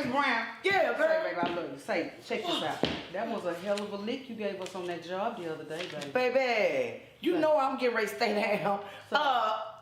Mr. Brown. Yeah, girl. Say, baby, I love you. Say, check this out. That was a hell of a lick you gave us on that job the other day, baby. Baby, you know I'm getting ready to stay down.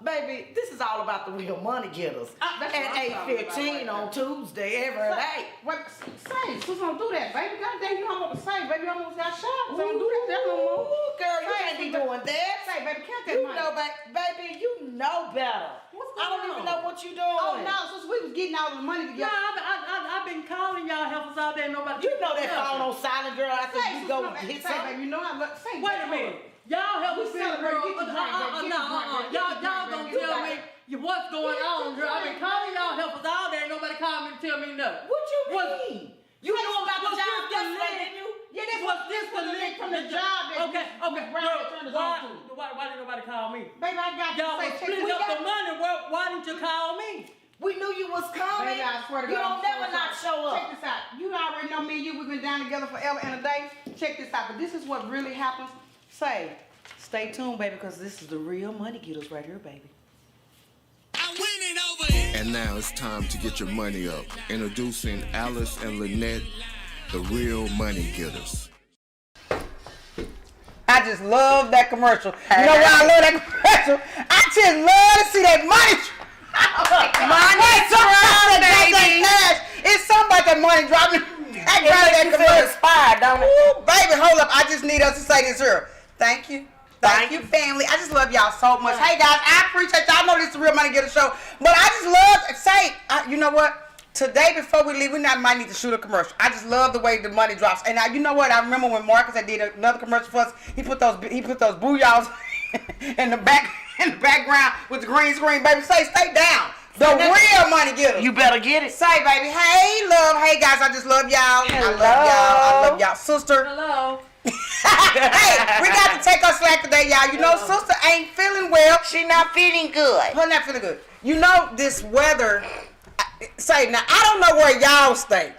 Baby, this is all about the real money getters. At 8:15 on Tuesday every day. What? Say, sis, don't do that, baby. God damn, you don't want to say, baby. You almost got shot. Don't do that no more. Girl, you can't be doing that. Say, baby, count that You money. know, baby, you know better. What's I don't going even on? know what you doing. Oh, no, sis, we was getting all the money together. I've been calling y'all helpers all day. Nobody. You know that phone on silent, girl. After Say, you sis, go come back. hit Say, something. baby, you know I love. Say, Wait a minute. Y'all help me celebrate. girl. Get your drink, baby. Get your drink, baby. Y'all Get your gonna drink, tell baby. me what's going on, girl. I've been calling y'all helpers all day. Nobody called me to tell me nothing. What you mean? You know about the job yesterday, didn't you? Yeah, this Was this the link from the job that Okay, Miss Brown turned us on to. why didn't nobody call me? Baby, I got Y'all to was say, splitting up the money. Why didn't you call me? We knew you was coming. Baby, I swear to you God, don't never not show up. Check this out. You already know me and you, we've been down together forever and a day. Check this out, but this is what really happens. Say, stay tuned, baby, because this is the real money getters right here, baby. I'm winning over here. And now it's time to get your money up. Introducing Alice and Lynette, the real money getters. I just love that commercial. You know why I love that commercial? I just love to see that money. Baby. It's something about that money dropping. That feel inspired, don't it? Ooh, baby, hold up. I just need us to say this here. Thank you. Thank you, family. I just love y'all so much. Hey, guys, I appreciate y'all. Know this is the Real Money Getter Show. But I just love, you know what? Today, before we leave, might need to shoot a commercial. I just love the way the money drops. And you know what? I remember when Marcus did another commercial for us. He put those booyahs in the background with the green screen. Baby, stay down. The real money getter. You better get it. Say, baby, hey, love. Hey, guys, I just love y'all. Hello. I love y'all. Sister. Hello. Hey, we got to take our slack today, y'all. You know, sister ain't feeling well. She not feeling good. Her not feeling good. You know, this weather. Say, now, I don't know where y'all stay.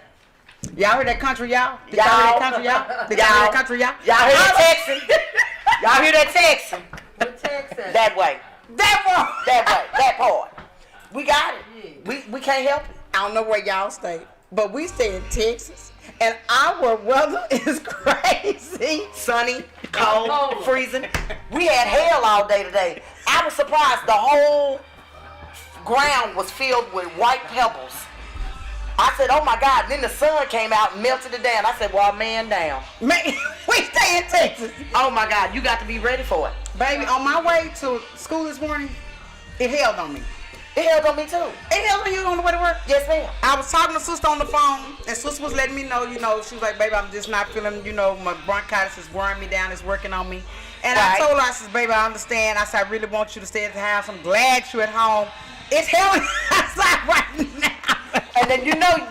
Y'all hear that country, y'all? Did y'all hear that country, y'all? Did y'all hear that country, y'all? Y'all hear that Texan? Y'all hear that Texan? What Texas? That way. That part. That way. That part. We got it. We can't help it. I don't know where y'all stay, but we stay in Texas, and our weather is crazy. Sunny, cold, freezing. We had hail all day today. I was surprised the whole ground was filled with white pebbles. I said, oh my God. And then the sun came out and melted it down. I said, well, man down. Man, we stay in Texas. Oh my God, you got to be ready for it. Baby, on my way to school this morning, it hailed on me. It held on me too. It hailed on you on the way to work? Yes, ma'am. I was talking to sister on the phone, and sister was letting me know, she was like, baby, I'm just not feeling, my bronchitis is wearing me down, it's working on me. And Right. I told her, I said, baby, I understand. I said, I really want you to stay at the house. I'm glad you're at home. It's hailing outside right now. And then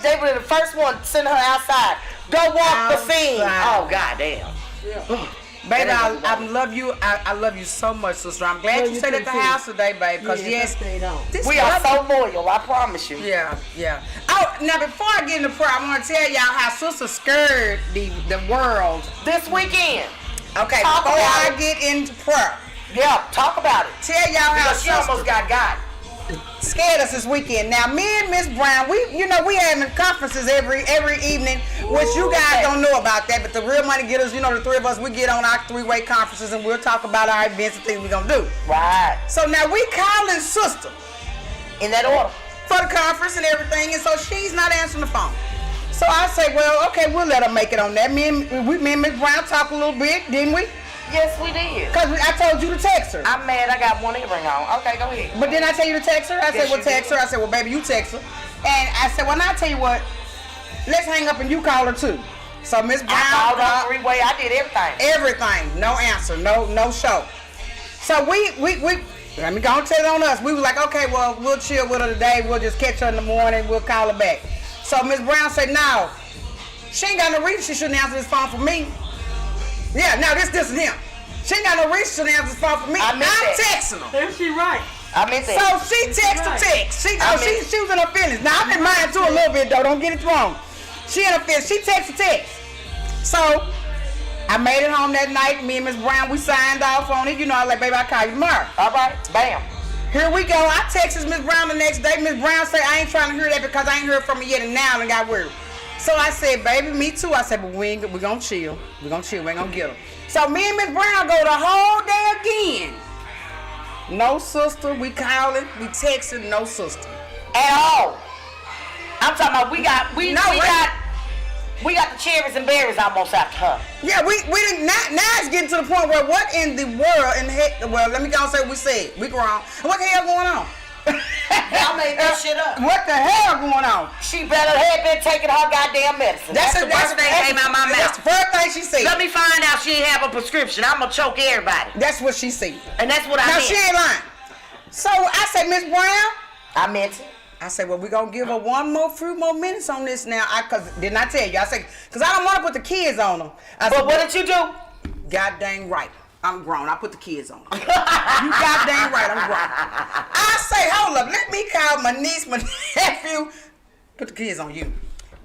they were the first one to send her outside. Go walk the scene. Outside. Oh, goddamn. Yeah. Baby, I love you. I love you so much, sister. I'm glad you stayed at the house today, babe. Because yes, this We are weather- so loyal, I promise you. Yeah. Oh, now before I get into prayer, I want to tell y'all how sister scared the world. This weekend. Okay, Talk before about I it. get into prayer, Yeah, talk about it. tell y'all how Because she almost sister got. scared us this weekend. Now, me and Miss Brown, we having conferences every evening, which you guys don't know about that, but the Real Money Getters, the three of us, we get on our three-way conferences and we'll talk about our events and things we're gonna do. Right. So now we calling sister In that order. for the conference and everything, and so she's not answering the phone. So I say, well, okay, we'll let her make it on that. Me and Miss Brown talked a little bit, didn't we? Yes, we did. Because I told you to text her. I'm mad I got one earring on. Okay, go ahead. But then I tell you to text her? I said, Yes, well, you text did. her. I said, well, baby, you text her. And I said, well, now I tell you what, let's hang up and you call her too. So Miss Brown I called her called three-way. I did everything. everything. No answer. No show. So we let me go and tell it on us. We was like, okay, well, we'll chill with her today. We'll just catch her in the morning. We'll call her back. So Miss Brown said, no, she ain't got no reason she shouldn't answer this phone for me. Yeah, no, this is him. She ain't got no reason she shouldn't answer this phone for me. I I'm meant that. texting her. Is she right? I meant that. So she texted text. She was in her feelings. Now I'm in mine too a little bit though. Don't get it wrong. She in her feelings. She texted text. So I made it home that night. Me and Miss Brown, we signed off on it. I was like, baby, I'll call you tomorrow. All right. Bam. Here we go. I texted Miss Brown the next day. Miss Brown said, I ain't trying to hear that because I ain't heard from her yet, and now I got worried. So I said, baby, me too. I said, but we gonna chill. We gonna chill. We ain't gonna get her. So me and Miss Brown go the whole day again. No sister. We calling. We texting. No sister. At all. I'm talking about we got the cherries and berries almost after her. Yeah, we didn't. Now it's getting to the point where what in the world in the heck? Well, let me go and say what we said. We grown. What the hell going on? Y'all made that shit up. What the hell going on? She better have been taking her goddamn medicine. That's the first thing came out my mouth. That's the first thing she said. Let me find out she ain't have a prescription. I'm gonna choke everybody. That's what she said. And that's what I meant. Now she ain't lying. So I said, Miss Brown. I meant it. I said, well, we're going to give her few more minutes on this now. Didn't I tell you? I said, because I don't want to put the kids on them. But what did you do? God dang right. I'm grown. I put the kids on them. You god dang right. I'm grown. I say, hold up. Let me call my niece, my nephew. Put the kids on you.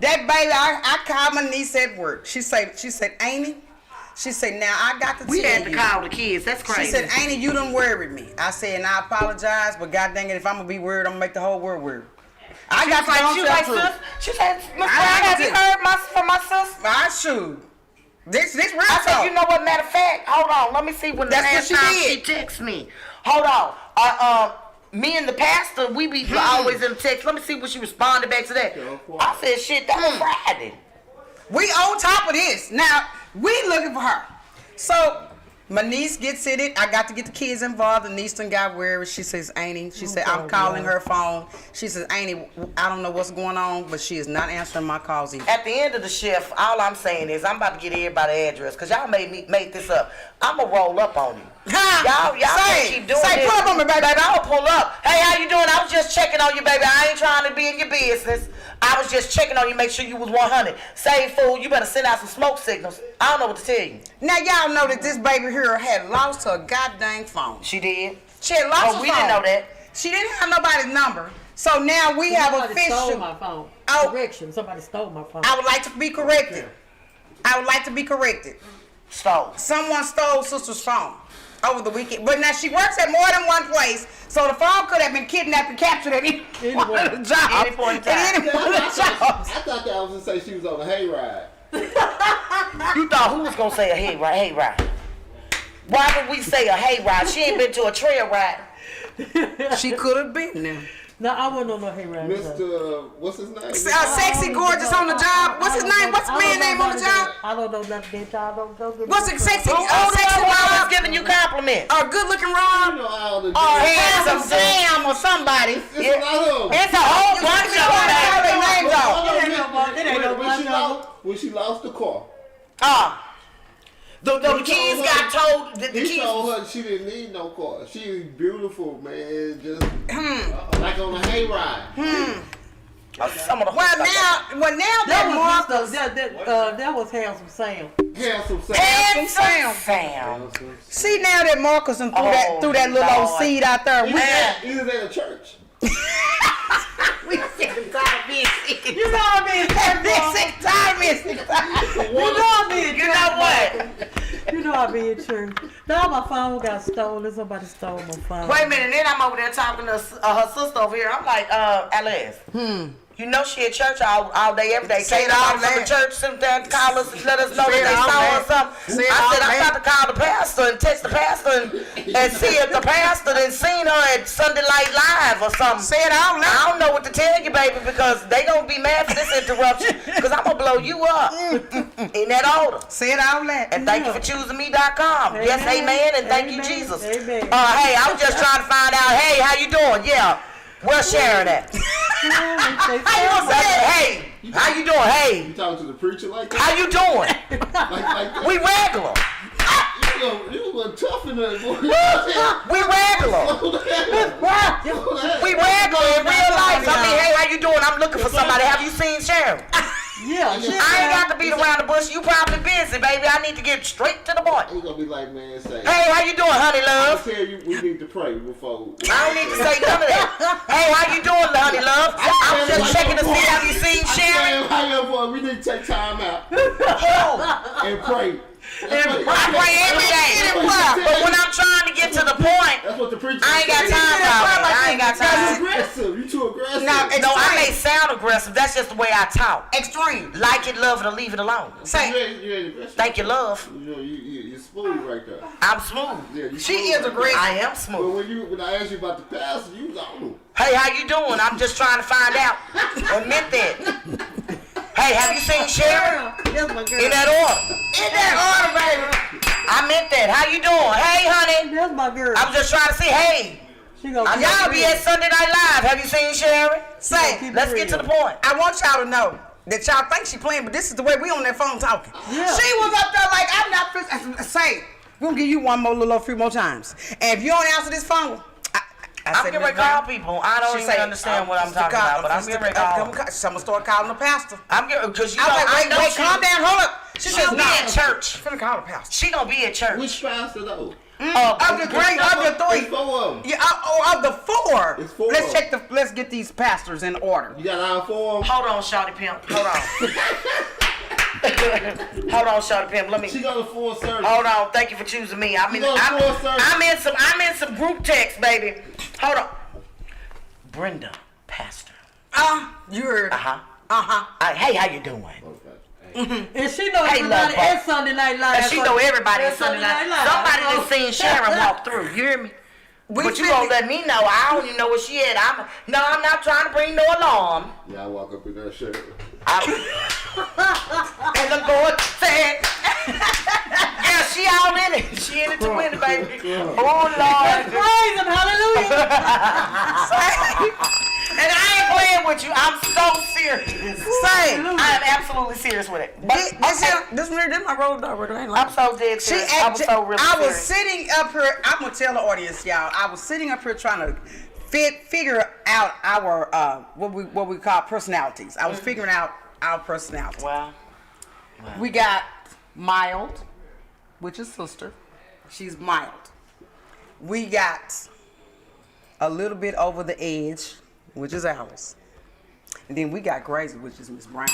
That baby, I called my niece at work. She said, Amy, she said, now I got to tell you. We had to call the kids. That's crazy. She said, Amy, you done worried me. I said, and I apologize, but god dang it, if I'm going to be worried, I'm going to make the whole world worried. I got to tell She said, Miss Brown, have you heard from my sister? I shoot. This real I said, talk. you know what, matter of fact, hold on, let me see when the last time she texts me. Hold on. Me and the pastor, we be always in the text. Let me see what she responded back to that. I said, shit, that was Friday. We on top of this. Now, we looking for her. So, my niece gets in it. I got to get the kids involved. The niece done got worried. She says, Annie, she said, I'm calling her phone. She says, Annie, I don't know what's going on, but she is not answering my calls either. At the end of the shift, all I'm saying is I'm about to get everybody address because y'all made this up. I'm going to roll up on you. Y'all can't keep doing this. Pull up on me, baby. I'll pull up. Hey, how you doing? I was just checking on you, baby. I ain't trying to be in your business. I was just checking on you, make sure you was 100. Say, fool, you better send out some smoke signals. I don't know what to tell you. Now, y'all know that this baby here had lost her goddamn phone. She did? She had lost her phone. We didn't know that. She didn't have nobody's number. So now we have official. Somebody stole my phone. Oh. Correction. Somebody stole my phone. I would like to be corrected. Stole. Someone stole sister's phone over the weekend. But now she works at more than one place, so the phone could have been kidnapped and captured at any point of the job. Any point in time. I thought that was going to say she was on a hayride. You thought who was going to say a hayride? Why would we say a hayride? She ain't been to a trail ride. She could have been there. No, I wasn't on no hayride. Mr. What's his name? Sexy Gorgeous on the job. What's his name? What's the man's name on the job? I don't know nothing, bitch. I don't know. What's it? Sexy Sexy Rob is giving you compliments. Or good looking Rob? Or handsome Sam or somebody. It's a whole bunch of them. When she lost the car. The kids got told that the He kids told her she didn't need no car. She was beautiful, man. Just like on a hayride. Well now that Marcus. That was Handsome Sam. Handsome Sam. See now that Marcus threw that little old seed out there. He was at a church. We sick and tired of being sick. You know what I mean? You know what? You know I be in church. Now my phone got stolen. Somebody stole my phone. Wait a minute. Then I'm over there talking to her sister over here. I'm like, Alice. You know she at church all day, every day. Say it all from the church, sit there and call us, let us know that they saw or something. I said, I'm about to call the pastor and text the pastor and see if the pastor done seen her at Sunday Night Live or something. Say it out loud. I don't know what to tell you, baby, because they gonna be mad for this interruption, because I'm gonna blow you up in that order. Say it out loud. And thank you for choosing me.com. Yes, amen, and thank you, Jesus. Amen. Hey, I was just trying to find out, hey, how you doing? Yeah. Where's Sharon at? How you gonna say it? Hey, how you doing? Hey. You talking to the preacher like that? How you doing? like that? We regular. You were tough in that boy. We regular. We regular in real life. I mean, hey, how you doing? I'm looking for somebody. Have you seen Sharon? Yeah. I ain't got to beat around the bush. You probably busy, baby. I need to get straight to the point. He's gonna be like, man, say. Hey, how you doing, honey I love? tell you, we need to pray before. I don't need to say none of that. Hey, how you doing, honey love? I was just checking to see. Have you seen Sharon? We need to take time out Oh. and pray. I pray every day. But when I'm trying to get to the point. That's what the preacher I ain't got said. time for it. I ain't got You're time. aggressive. You too aggressive. No, I may sound aggressive. That's just the way I talk. Extreme. Like it, love it, or leave it alone. Say, You ain't aggressive. Thank you, love. You're smooth right there. I'm smooth. Yeah, you she smooth is right aggressive. I am But smooth. when I asked you about the pastor, you was on. Hey, how you doing? I'm just trying to find out. Admit that. Hey, have you seen Sharon? That's my girl. In that order. in that order, baby. I meant that. How you doing? Hey, honey. That's my girl. I was just trying to see. Hey, She gonna y'all be at Sunday Night Live. Have you seen Sharon? Say, Let's get to the point. I want y'all to know that y'all think she playing, but this is the way we on that phone talking. Yeah. She was up there like, I'm not say, we're gonna give you one more little few more times. And if you don't answer this phone, I'm getting ready to call people. I don't even understand what I'm talking about, but I'm getting ready to call them. So I'm gonna start calling the pastor. I'm getting, because you I know, was like, I know wait, calm down, hold up. She gonna be at church. I'm finna call the pastor. She gonna be at church. Which pastor though? Of the three, It's 4 of them. Yeah, of the four. It's 4. Let's get these pastors in order. You got all 4 of them? Hold on, Shawty Pimp. Hold on. Hold on, Shawty Pimp. Let me. She got a full service. Hold on. Thank you for choosing me. I'm in some group text, baby. Hold on. Brenda, pastor. You heard. Hey, how you doing? And she know Hey, everybody love, at Sunday Night Live. And she know everybody at At Sunday Night. Live. Somebody done seen Sharon walk through. You hear me? But you gonna let me know. I don't even know where she at. I'm not trying to bring no alarm. Yeah, I walk up in that shirt. And the Lord said, yeah, she all in it. She in it to win it, baby. Oh, Lord. Praise him, hallelujah. And I ain't playing with you. I'm so serious. Say, I am absolutely serious with it. But, this my road dog. I'm so dead serious. I was so really I was serious. sitting up here. I'm gonna tell the audience, y'all. I was sitting up here trying to figure out our what we call personalities. I was figuring out our personality. Wow. We got mild, which is sister. She's mild. We got a little bit over the edge, which is ours. And then we got crazy, which is Miss Brown.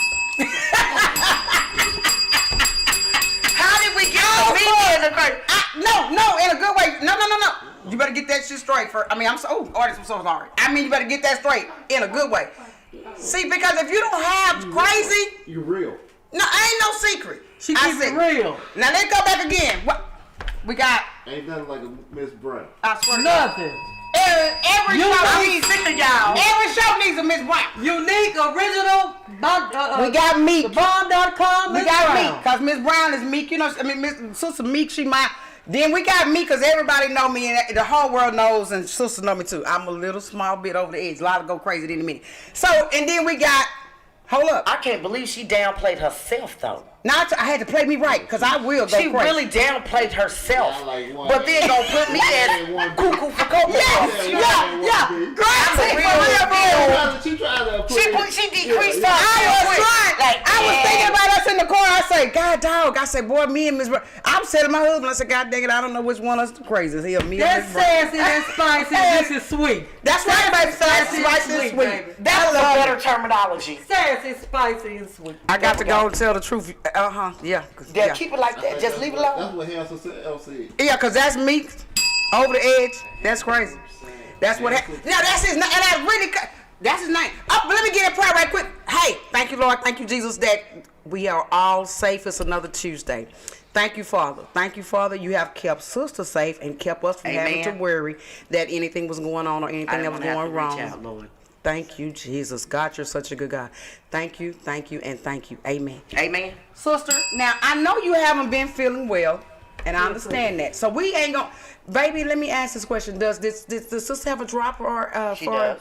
How did we get to me in the crazy? No, in a good way. No. You better get that shit straight first. I'm so sorry. You better get that straight in a good way. See, because if you don't have crazy, You real. no, ain't no secret. She keeps it real. Now let's go back again. What we got? Ain't nothing like a Miss Brown. I swear to God. Nothing. Every show needs sick of y'all. Every show needs a Miss Brown. Unique, original. We got Meek. TheBomb.com. We got Meek, cause Miss Brown is Meek. You know, Miss Sister Meek, she my. Then we got Meek, cause everybody know me, and the whole world knows, and Sister know me too. I'm a little small bit over the edge. A lot of go crazy in a minute. So, and then we got. Hold up. I can't believe she downplayed herself, though. Now I had to play me right, because I will go She crazy. really downplayed herself. Yeah, like one. But then gonna put me as cuckoo for cocoa. Yeah. I'm a real She tried to She decreased her. I was trying. I was yeah. thinking about us in the car. I say, God, dog. I say, boy, me and Miss Brown. I'm saying to my husband, I said, God dang it, I don't know which one of us the craziest. Here, me and That's Miss Brown. sassy, that's spicy, this is sweet. That's right, baby. Sassy, Spicy, sweet, sweet. baby. That's a better terminology. Sassy, spicy, and sweet. I got to go and tell the truth. Yeah. Yeah, keep it like that. Just leave it alone. That's what Hansel said. Yeah, because that's me over the edge. That's crazy. That's what happened. Now, that's his name. And I really, that's his name. Oh, but let me get a prayer right quick. Hey, thank you, Lord. Thank you, Jesus, that we are all safe. It's another Tuesday. Thank you, Father. Thank you, Father. You have kept Sister safe and kept us from having to worry that anything was going on or anything that was going wrong. Out, Lord. Thank you, Jesus. God, you're such a good God. Thank you, and thank you. Amen. Amen. Sister, now I know you haven't been feeling well, and I understand that. So we ain't gonna, baby. Let me ask this question: Does the sister have a drop or She does.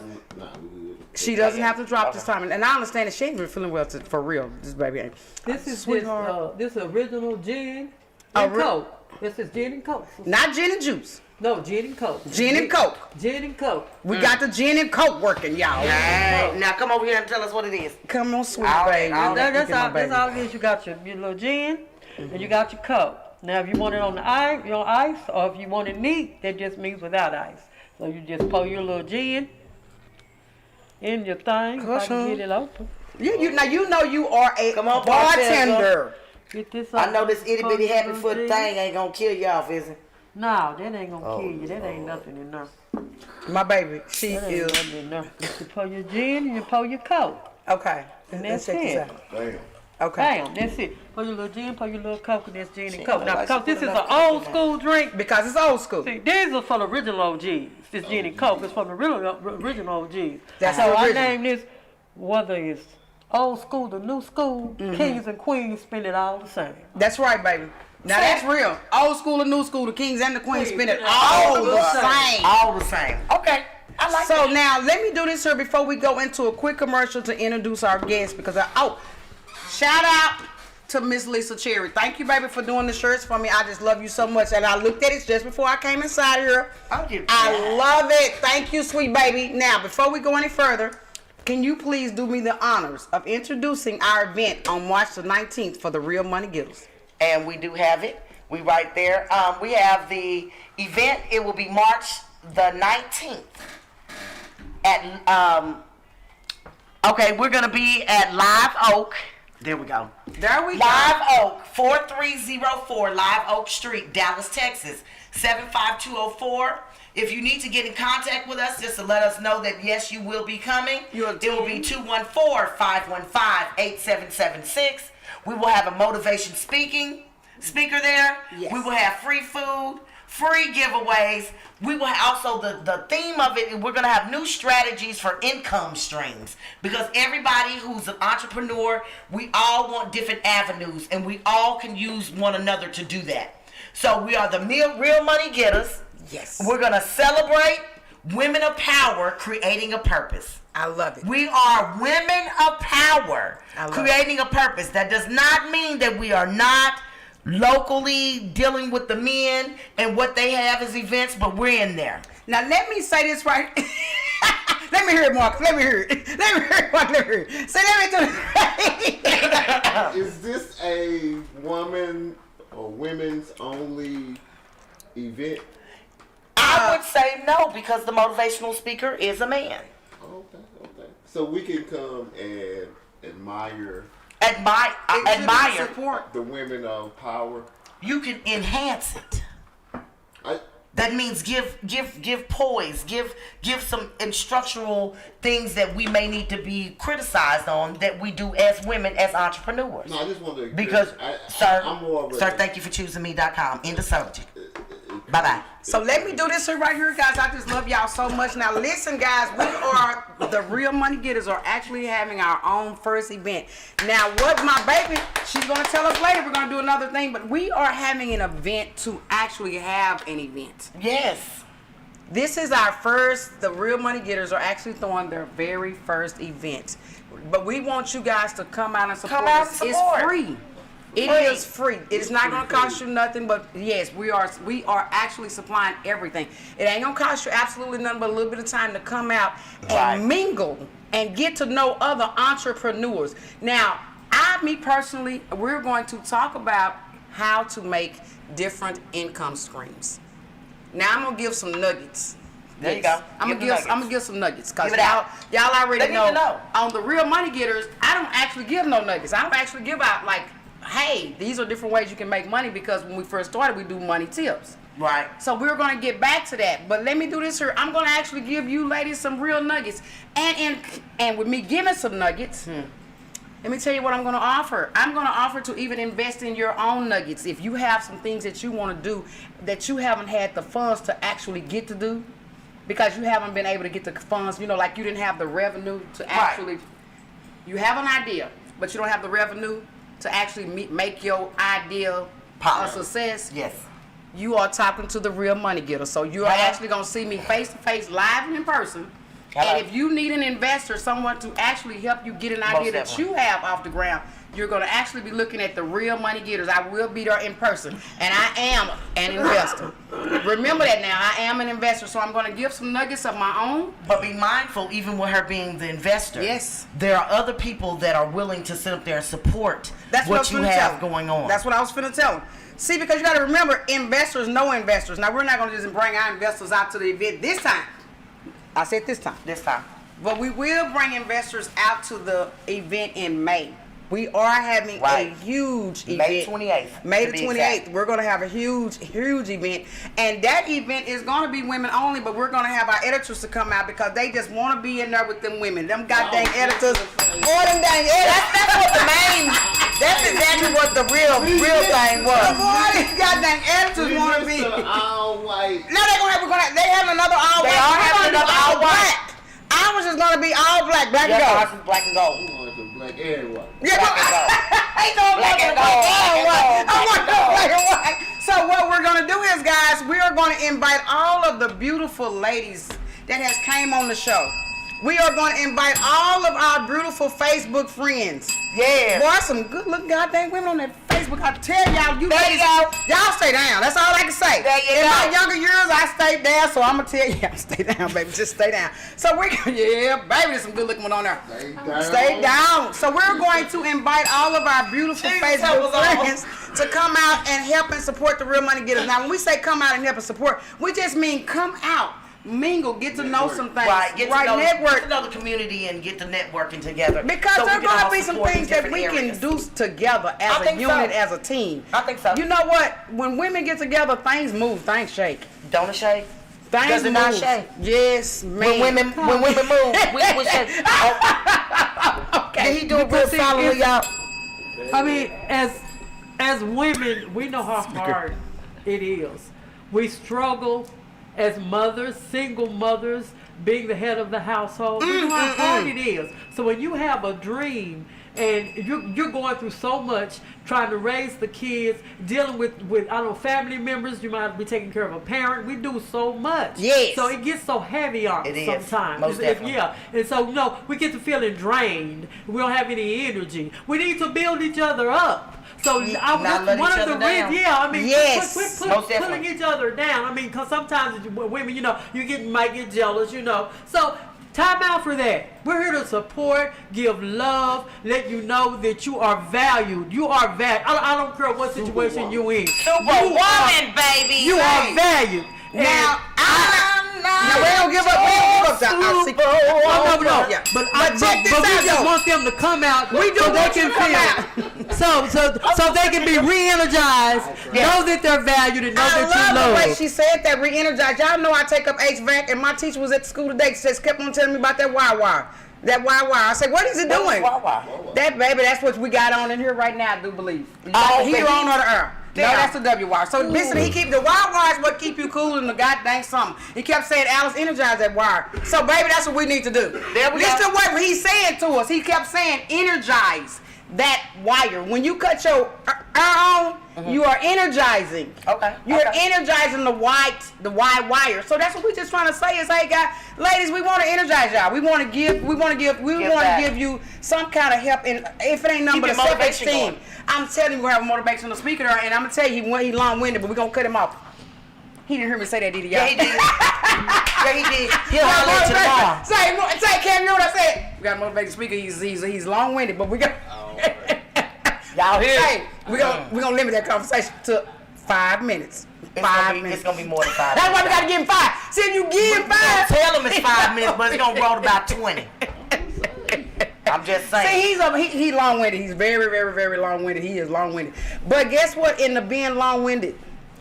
She doesn't have to drop this time, and I understand that she ain't been feeling well for real. This baby ain't. This is sweetheart. this original gin and Coke. This is gin and Coke. Not gin and juice. No, gin and Coke. Gin and Coke. Gin and Coke. We got the gin and Coke working, y'all. Right. Now come over here and tell us what it is. Come on, sweet All baby. That's all it is. You got your little gin and you got your Coke. Now, if you want it on the ice, or if you want it neat, that just means without ice. So you just pour your little gin in your thing. If I can get it open. Now you know you are a Come on, bartender. Get this I know this itty bitty happy foot thing ain't gonna kill y'all, is it? No, that ain't gonna kill you. That ain't nothing enough. My baby, she That ain't is. nothing enough. You pour your gin and you pour your coke. Okay. And Let's that's check this it. out. Damn. Okay. Bam, that's it. Pour your little gin, pour your little coke, and that's gin and coke. ain't Now, like because she this put is an enough coke old in school drink, Because it's old school. see, these are from the original OGs. This gin and coke is from the original OGs. That's so the I original. named this, whether it's old school or new school, kings and queens spend it all the same. That's right, baby. Now that's real. Old school and new school, the kings and the queens spin it all the same. All the same. Okay. I like So that. now let me do this here before we go into a quick commercial to introduce our guest because shout out to Miss Lisa Cherry. Thank you, baby, for doing the shirts for me. I just love you so much. And I looked at it just before I came inside here. I love it. Thank you, sweet baby. Now, before we go any further, can you please do me the honors of introducing our event on March the 19th for the Real Money Getters? And we do have it. We right there. We have the event. It will be March the 19th. At okay, we're gonna be at Live Oak. There we go. There we go. Live Oak, 4304 Live Oak Street, Dallas, Texas, 75204. If you need to get in contact with us, just to let us know that yes, you will be coming. It will be 214-515-8776. We will have a motivation speaker there. Yes. We will have free food, free giveaways. We will also, the theme of it, we're going to have new strategies for income streams. Because everybody who's an entrepreneur, we all want different avenues. And we all can use one another to do that. So we are the Real Money Getters. Yes. We're going to celebrate women of power creating a purpose. I love it. We are women of power I love creating a purpose. That does not mean that we are not locally dealing with the men and what they have as events, but we're in there. Now let me say this right. Let me hear it, Mark. Let me hear it. Let me hear it, Mark. Let me hear it. So let me do it. Is this a woman or women's only event? I would say no, because the motivational speaker is a man. Okay. So we can come and admire Admire. Support. the women of power. You can enhance it. That means give poise, give some instructional things that we may need to be criticized on that we do as women, as entrepreneurs. No, I just wanted to. Because, I'm more of a, sir, thank you for choosing me.com. End of subject. Bye-bye. So let me do this here right here, guys. I just love y'all so much. Now listen, guys, we are the Real Money Getters are actually having our own first event. Now what my baby, she's gonna tell us later, we're gonna do another thing, but we are having an event to actually have an event. Yes. This is our first, the Real Money Getters are actually throwing their very first event. But we want you guys to come out and support us. It's free. It is free. It is not going to cost you nothing, but yes, we are actually supplying everything. It ain't going to cost you absolutely nothing but a little bit of time to come out and mingle and get to know other entrepreneurs. Now, me personally, we're going to talk about how to make different income streams. Now, I'm going to give some nuggets. There you go. I'm gonna give some nuggets because Give it out. y'all already They need to know. On the Real Money Getters, I don't actually give no nuggets. I don't actually give out like, hey, these are different ways you can make money, because when we first started, we do money tips. Right. So we're gonna get back to that. But let me do this here. I'm gonna actually give you ladies some real nuggets. And with me giving some nuggets, let me tell you what I'm gonna offer. I'm gonna offer to even invest in your own nuggets. If you have some things that you wanna do that you haven't had the funds to actually get to do, because you haven't been able to get the funds, like you didn't have the revenue to actually, you have an idea, but you don't have the revenue to actually make your idea a success. Yes. You are talking to the Real Money Getter. So you are actually going to see me face to face, live and in person. And if you need an investor, someone to actually help you get an idea that you have off the ground, you're going to actually be looking at the Real Money Getters. I will be there in person. And I am an investor. Remember that now. I am an investor. So I'm going to give some nuggets of my own. But be mindful, even with her being the investor. Yes. There are other people that are willing to sit up there and support what you have going on. That's what I was finna tell them. See, because you got to remember, investors know investors. Now, we're not going to just bring our investors out to the event this time. I said this time. This time. But we will bring investors out to the event in May. We are having Right. a huge event. May 28th. May to the be 28th. exact. We're going to have a huge event. And that event is going to be women only, but we're going to have our editors to come out because they just want to be in there with them women. Them goddamn editors. Or them dang editors. That's what the main. That's exactly what the real thing was. Boy, these goddamn editors want to be. All white. No, they having another all They white. are We're having gonna do another all black. Ours is going to be all black. Black and Yes, gold. ours is black and gold. You want some black everyone. Yeah, Black and gold. Ain't no Black and gold, I want black and gold. black and white. So what we're gonna do is, guys, we are gonna invite all of the beautiful ladies that has came on the show. We are gonna invite all of our beautiful Facebook friends. Yeah. Boy, some good looking goddamn women on that Facebook. I tell y'all, you There ladies, you go. y'all stay down. That's all I can say. There you In go. my younger years, I stayed down, so I'm gonna tell y'all, stay down, baby. Just stay down. So we're yeah, baby, there's some good looking one on there. Stay down. So we're going to invite all of our beautiful Jesus, Facebook help us all. friends to come out and help and support the Real Money Getters. Now, when we say come out and help and support, we just mean come out, mingle, get to know some things, Right, get to know, network. get to know the community and get to networking together. Because so there are we can going to all be some support in things that different we areas. can do together I as a think unit, so. as a team. I think so. You know what? When women get together, things move, things shake. Don't it shake? Things Does it move. not shake? Yes, man. When women move, we shake. Oh, Okay. did he do it real Because see, solidly, y'all? I mean, as women, we know how hard it is. We struggle as mothers, single mothers, being the head of the household. We know how hard it is. So when you have a dream and you're going through so much, trying to raise the kids, dealing with I don't know, family members, you might be taking care of a parent. We do so much. Yes. So it gets so heavy on us It is. sometimes. Most definitely. Yeah. And so, we get to feeling drained. We don't have any energy. We need to build each other up. So Not that's let one each of the other down. reasons. Yeah, I mean, Yes. quit Most pulling definitely. each other down. I mean, because sometimes women, might get jealous, So time out for that. We're here to support, give love, let you know that you are valued. You are valued. I don't care what situation you in. Superwoman, baby. You are valued. Now, now we don't give up. We don't give up. No. Yeah. But check this we out, just though. want them to come out We do so they want you can to come feel so they can be re-energized, know that they're valued, and know I that you love the way love. she said that, re-energized. Y'all know I take up HVAC, and my teacher was at the school today. She just kept on telling me about that wire. That wire. I said, what is it doing? That, baby, that's what we got on in here right now, I do believe. You got the heater on or the air? No, that's the W wire. So listen, he keep the wire is what keep you cool in the goddamn something. He kept saying, Alice, energize that wire. So baby, that's what we need to do. There we Listen go. to what he's saying to us. He kept saying, energize that wire. When you cut your on, you are energizing. Okay. You're energizing the wide wire. So that's what we're just trying to say is, hey guys, ladies, we want to energize y'all. We want to give you some kind of help, and if it ain't nothing but a Keep your motivation self-esteem. going. I'm telling you, we're having a motivational speaker there, and I'm gonna tell you he long-winded, but we're gonna cut him off. He didn't hear me say that, did he? Yeah, he did. Yeah, he did. He'll holler at you tomorrow. Say, Cam, you know what I said? We got a motivational speaker. He's long-winded, but we got. Y'all hear? Hey, we're gonna limit that conversation to 5 minutes. It's 5 It's minutes. gonna be more than 5 That's why minutes. we gotta give him 5. See, if you give him 5. Tell him it's 5 minutes, but it's gonna roll to about 20. I'm just saying. See, he's long-winded. He's very, very, very long-winded. He is long-winded. But guess what? In the being long-winded,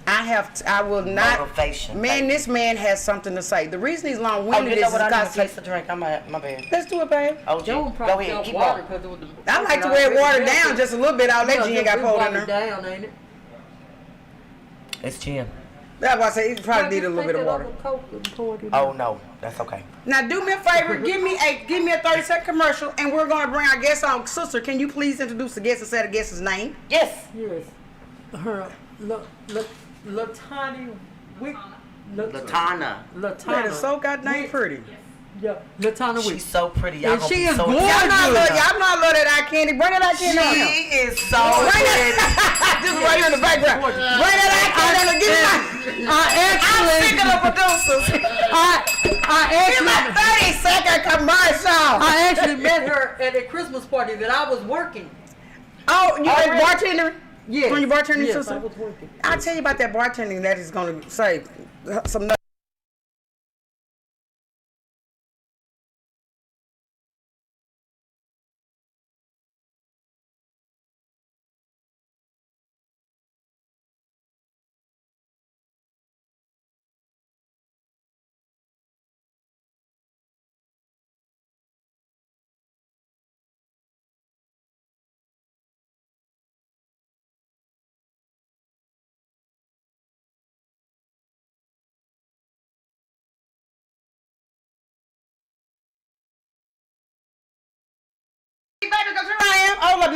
I will not. Motivation. Man, this man has something to say. The reason he's Oh, long-winded you know is what? I need because to taste the drink. My bad. let's do it, babe. Oh, Joan go probably ahead. got Keep water on. 'cause it was the- I like to wear it watered down just a little bit. All that gin got poured in there. Down, ain't it? It's gin. That's why I say he probably need a little bit of water. Oh no, that's okay. Now do me a favor, give me a 30-second commercial, and we're gonna bring our guest on. Sister, can you please introduce the guest and say the guest's name? Yes. Yes. Her Latani Wick. Latana. That Latana. is so goddamn pretty. Yeah, Latana She's Wick. so pretty. Y'all And gonna she be is so gorgeous. Y'all know excited. I love that eye candy. Bring that eye candy on She here. is so Bring pretty. that, just right here in the background. Bring that eye candy on. Give me my. I'm sick of the producers. Give my 30-second commercial. I actually met her at a Christmas party that I was working. Oh, you a really? bartender? Yes. When you bartending, Yes, sister? I was working. I'll tell you about that bartending that is going to say some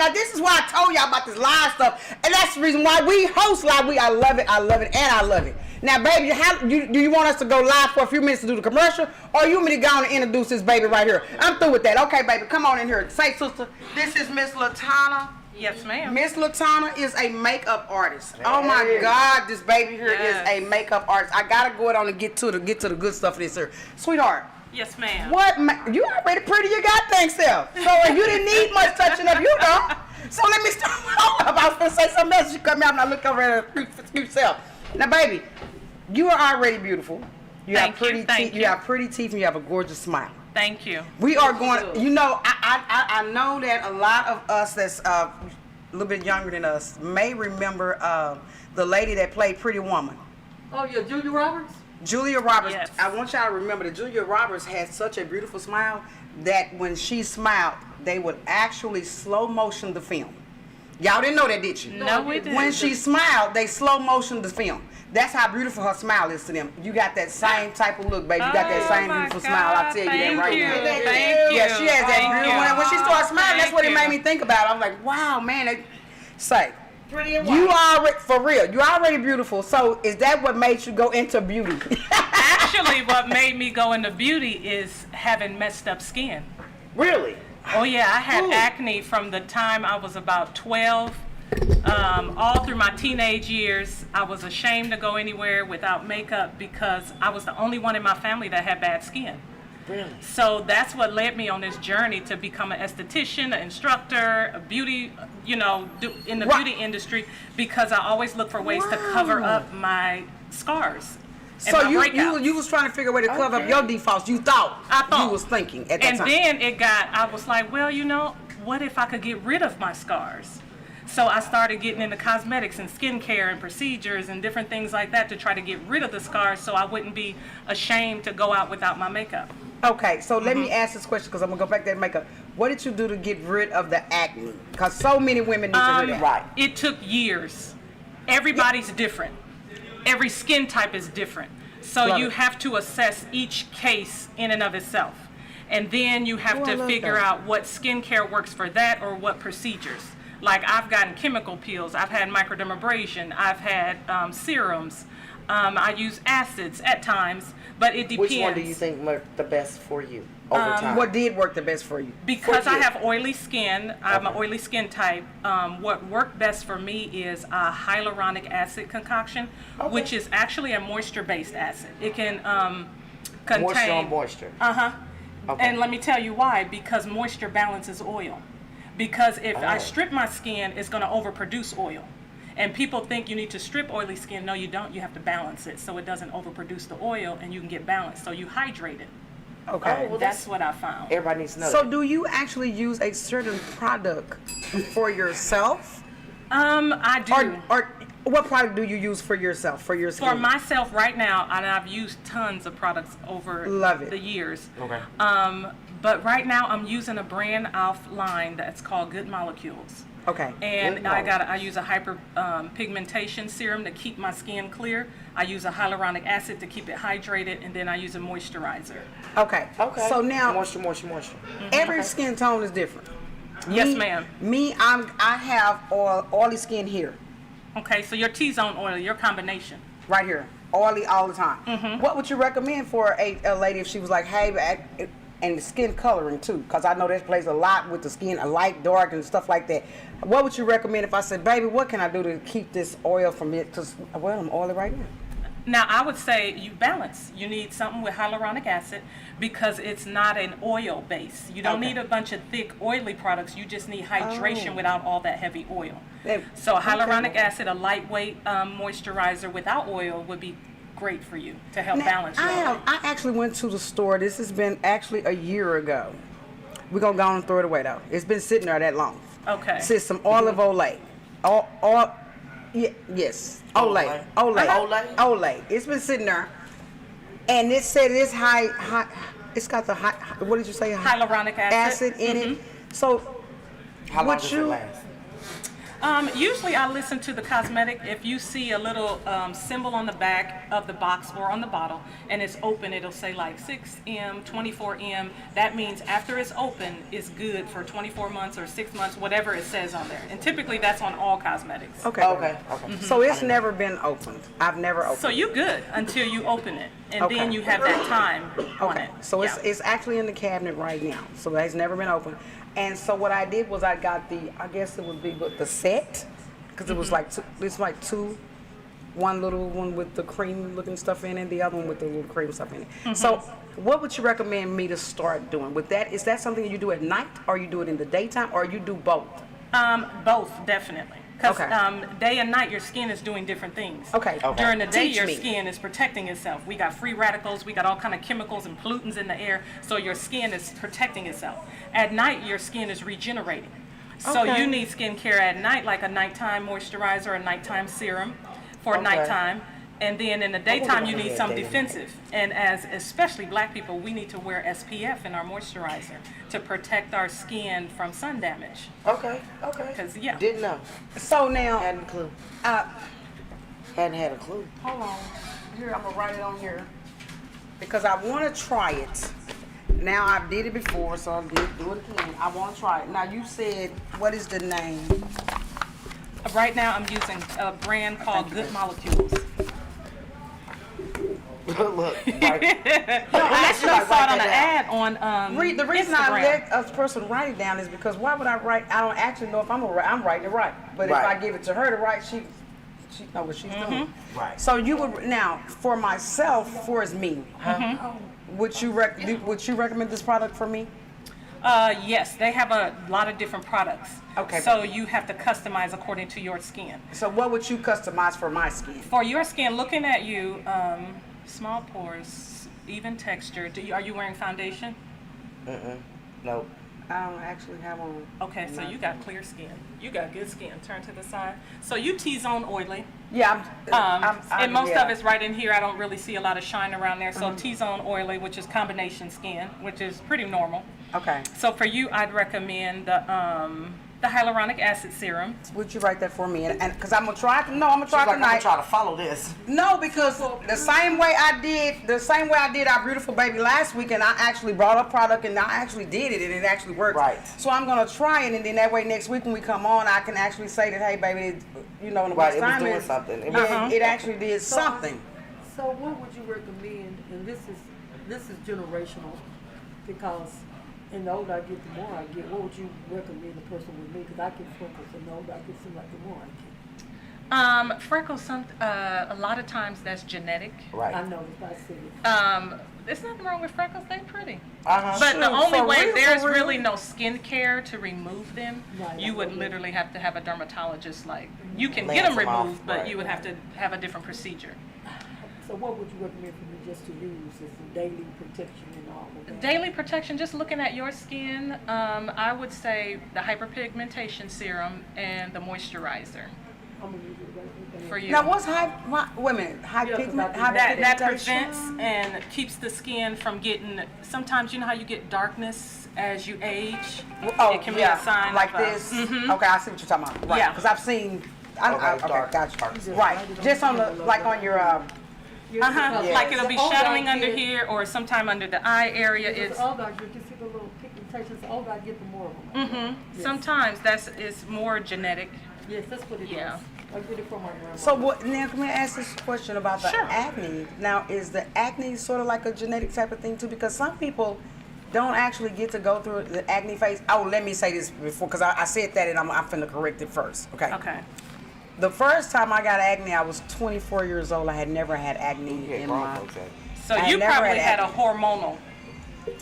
Now this is why I told y'all about this live stuff, and that's the reason why we host live. I love it, and I love it. Now, baby, do you want us to go live for a few minutes to do the commercial, or you want me to go on and introduce this baby right here? I'm through with that. Okay, baby, come on in here. Say, sister, this is Miss LaTana. Yes, ma'am. Miss LaTana is a makeup artist. Oh my God, this baby here is a makeup artist. I gotta go on and get to the good stuff of this here, sweetheart. Yes, ma'am. What? You already pretty. You got things self. So if you didn't need much touching up, you don't. So let me start. I was gonna say something else. You come out and I look over at her cute self. Now, baby, you are already beautiful. You have pretty teeth. You have pretty teeth, and you have a gorgeous smile. Thank you. We are going. You know, I know that a lot of us that's a little bit younger than us may remember the lady that played Pretty Woman. Oh, yeah, Julia Roberts? Julia Roberts. Yes. I want y'all to remember that Julia Roberts had such a beautiful smile that when she smiled, they would actually slow motion the film. Y'all didn't know that, did you? No, we didn't. When she smiled, they slow motion the film. That's how beautiful her smile is to them. You got that same type of look, baby. You got that same beautiful smile. I tell you that right now. Thank you. Yeah, she has that beautiful. When she started smiling, that's what it made me. me think about. I'm like, wow, man. Say, you already, for real, you're already beautiful. So is that what made you go into beauty? Actually, what made me go into beauty is having messed up skin. Really? Oh yeah, I had acne from the time I was about 12. All through my teenage years, I was ashamed to go anywhere without makeup because I was the only one in my family that had bad skin. Really? So that's what led me on this journey to become an esthetician, an instructor, a beauty, in the beauty industry, because I always look for ways to cover up my scars. So you was trying to figure a way to cover up your defaults. I thought you was thinking at that time. And then I was like, well, what if I could get rid of my scars? So I started getting into cosmetics and skincare and procedures and different things like that to try to get rid of the scars so I wouldn't be ashamed to go out without my makeup. Okay, so let me ask this question because I'm going to go back to that makeup. What did you do to get rid of the acne? Because so many women need to hear that. Right. It took years. Everybody's different. Every skin type is different. So you have to assess each case in and of itself. And then you have to figure out what skincare works for that or what procedures. Like I've gotten chemical peels, I've had microdermabrasion, I've had serums, I use acids at times, but it depends. Which one do you think worked the best for you over time? What did work the best for you? Because I have oily skin, I'm an oily skin type, what worked best for me is a hyaluronic acid concoction, which is actually a moisture-based acid. It can contain... Moisture on moisture. Uh-huh. Okay. And let me tell you why, because moisture balances oil. Because if I strip my skin, it's going to overproduce oil. And people think you need to strip oily skin. No, you don't. You have to balance it so it doesn't overproduce the oil and you can get balanced. So you hydrate it. Okay. well, That's what I found. Everybody needs to know So that. do you actually use a certain product for yourself? I do. Or what product do you use for yourself, for your skin? For myself right now, and I've used tons of products over the years. Okay. But right now I'm using a brand off line that's called Good Molecules. Okay. And I use a hyper pigmentation serum to keep my skin clear. I use a hyaluronic acid to keep it hydrated, and then I use a moisturizer. Okay. So now moisture. every skin tone is different. Yes, ma'am. I have oily skin here, Okay, so your T-zone oil, your combination. right here, oily all the time. What would you recommend for a lady if she was like, hey, and the skin coloring too, because I know that plays a lot with the skin, a light, dark, and stuff like that. What would you recommend if I said, baby, what can I do to keep this oil from it? Because, well, I'm oily right now. Now, I would say you balance. You need something with hyaluronic acid because it's not an oil base. You don't need a bunch of thick, oily products. You just need hydration without all that heavy oil. So hyaluronic acid, a lightweight moisturizer without oil would be great for you to help balance your oil. I actually went to the store. This has been actually a year ago. We're going to go on and throw it away, though. It's been sitting there that long. Okay. It's some olive olay. Yes. Olay. It's been sitting there. And it said it's high, it's got the high, what did you say? Hyaluronic acid. Acid in it. So, How long does it last? Usually I listen to the cosmetic. If you see a little symbol on the back of the box or on the bottle and it's open, it'll say like 6M, 24M. That means after it's open, it's good for 24 months or 6 months, whatever it says on there. And typically that's on all cosmetics. Okay. Okay. So it's never been opened. I've never opened. So you good until you open it. And Okay. then you have that time on Okay. it. So Yeah. it's actually in the cabinet right now. So it's never been opened. And so what I did was I got I guess it would be the set, because it was like two, one little one with the cream looking stuff in it, the other one with the little cream stuff in it. So what would you recommend me to start doing with that? Is that something you do at night, or you do it in the daytime, or you do both? Both, definitely. Because Okay. day and night, your skin is doing different things. Okay. During the day, Teach your me. skin is protecting itself. We got free radicals, we got all kind of chemicals and pollutants in the air, so your skin is protecting itself. At night, your skin is regenerating. So Okay. you need skincare at night, like a nighttime moisturizer, a nighttime serum for Okay. nighttime. And then in the daytime, you need some day and defensive. And as especially black people, we need to wear SPF in our moisturizer to protect our skin from sun damage. Okay. 'Cause, yeah. Didn't know. So now, Hadn't a clue. Hadn't had a clue. hold on. Here, I'm gonna write it on here because I want to try it. Now I did it before, so I'll do it again. I want to try it. Now you said, what is the name? Right now, I'm using a brand called Good Molecules. Look. Right. I actually saw it on an ad on The reason Instagram. I let a person write it down is because why would I write? I don't actually know if I'm writing it right. But if Right. I give it to her to write, she knows what she's doing. Right. So you would now for myself, for as me, would you recommend this product for me? Yes, they have a lot of different products. Okay. So you have to customize according to your skin. So what would you customize for my skin? For your skin, looking at you, small pores, even texture. Are you wearing foundation? Nope. I don't actually have on. Okay, so you got clear skin. You got good skin. Turn to the side. So you T-zone oily. Yeah, And most yeah. of it's right in here. I don't really see a lot of shine around there. So T-zone oily, which is combination skin, which is pretty normal. Okay. So for you, I'd recommend the hyaluronic acid serum. Would you write that for me? And because I'm gonna try. No, I'm gonna She's try like, I'm gonna tonight. try to follow this. No, because the same way I did our beautiful baby last week, and I actually brought a product and I actually did it, and it actually worked. Right. So I'm gonna try it, and then that way next week when we come on, I can actually say that, hey, baby, in the Right, it was time doing something. It Yeah, it actually did something. So what would you recommend? And this is generational, because and the older I get, the more I get. What would you recommend a person with me? Because I get freckles, and the older I get, seem like the more I get. Freckles, a lot of times that's genetic. Right. I know if I see it. There's nothing wrong with freckles, they pretty. Uh-huh. But the only For way, real, there's for real? really no skin care to remove them. Right, You would okay. literally have to have a dermatologist, you can Lance get them them off, removed, but right. you would have to have a different procedure. So what would you recommend for me just to use as a daily protection and all of that? Daily protection, just looking at your skin, I would say the hyperpigmentation serum and the moisturizer I'm gonna use it right there. for you. Now, what's high Yeah, pigment? because that prevents and keeps the skin from getting, sometimes you know how you get darkness as you age? Oh, It can be yeah, a sign like of, this. Okay, I see what you're talking about. Right. Yeah. Because I've seen. Okay, dark, gotcha. dark. Right. Just on the on your. Uh-huh. Yeah. Like it'll be The older shadowing I under get- here or sometime under the eye area. Because It's the older I get, you see the little pigmentations. The older I get, the more of them. Yes. sometimes it's more genetic. Yes, that's what it is. Yeah. I get it from my grandma. So what? Now, can I ask this question about the Sure. acne? Now, is the acne sort of like a genetic type of thing too? Because some people don't actually get to go through the acne phase. Oh, let me say this before, because I said that and I'm finna correct it first. Okay. Okay. The first time I got acne, I was 24 years old. I had never had acne Yeah, in grown my. folks have. So I you never probably had had a acne. hormonal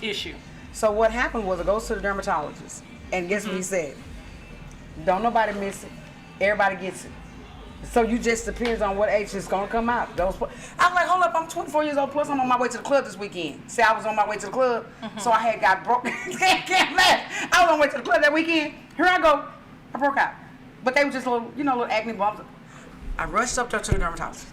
issue. So what happened was I goes to the dermatologist, and guess what he said? Don't nobody miss it. Everybody gets it. So you just depends on what age it's gonna come out. I was like, hold up, I'm 24 years old. Plus I'm on my way to the club this weekend. See, I was on my way to the club, so I had got broke. Can't laugh. I was on my way to the club that weekend. Here I go. I broke out, but they were just little acne bumps. I rushed up there to the dermatologist.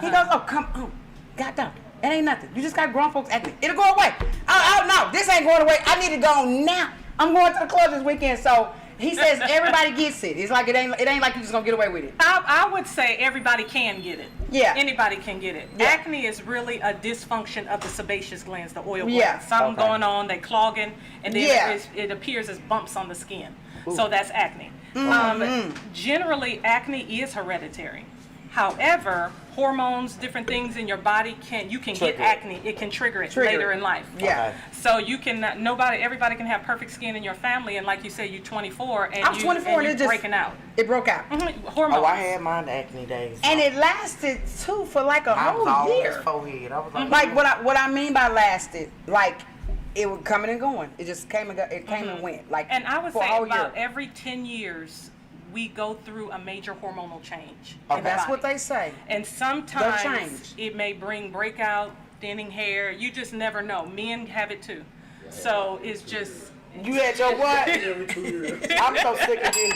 He goes, oh, come on, goddamn, it ain't nothing. You just got grown folks acne. It'll go away. Oh no, this ain't going away. I need to go now. I'm going to the club this weekend, so He says everybody gets it. It's like it ain't like you just gonna get away with it. I would say everybody can get it. Yeah. Anybody can get it. Yeah. Acne is really a dysfunction of the sebaceous glands, the oil glands. Yeah. Something going on, they clogging, and then Yeah. it appears as bumps on the skin. So that's acne. Generally, acne is hereditary. However, hormones, different things in your body you can get acne. It can trigger it later in life. Yeah. So you can everybody can have perfect skin in your family, and like you said, you're 24 and I'm 24 and you're it just breaking out. It broke out. Hormones. Oh, I had mine acne days. And it lasted too for like a I was whole all year. on his forehead. I was Like what I mean by lasted, like it was coming and going. It just came and came and went. Like And I would for a say whole about year. every 10 years, we go through a major hormonal change. And that's what they say. And sometimes change. it may bring breakout, thinning hair. You just never know. Men have it too. So it's just. You had your what? Every 2 years. I'm so sick of this.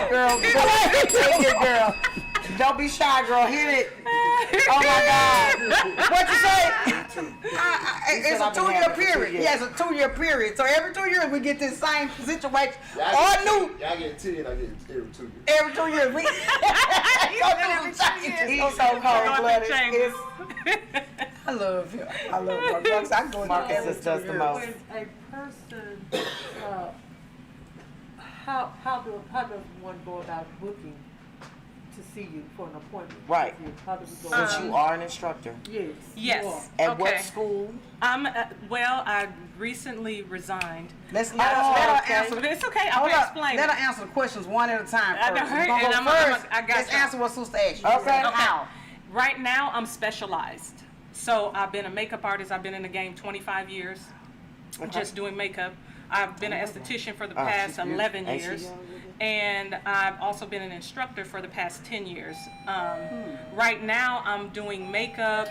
Girl, take it, girl. Don't be shy, girl. Hit it. Oh my God. What you say? It's a I've been 2 year having it for 2 period. years. Yeah, it's a 2 year period. So every 2 years we get this same situation. Y'all Or new. get 10, I get every 2 years. Every 2 years we. He's so cold-blooded. I love him. I love Marcus. I go in Marcus every just does 2 the years. most. When a person, how does one go about booking to see you for an appointment? Right. with you? How do we go? Since you are an instructor. Yes. you Yes. are. At what Okay. school? Well, I recently resigned. Let her okay. answer. But it's okay. Hold I'll up. explain Let it. her answer the questions one at a time I first. know, We're gonna and go I'm- first. I got Let's you. answer what Sister asked you. Okay. How? Right now, I'm specialized. So I've been a makeup artist. I've been in the game 25 years, just doing makeup. I've been an esthetician for the past she's beautiful. 11 Ain't she years. young? And I've also been an instructor for the past 10 years. Right now, I'm doing makeup,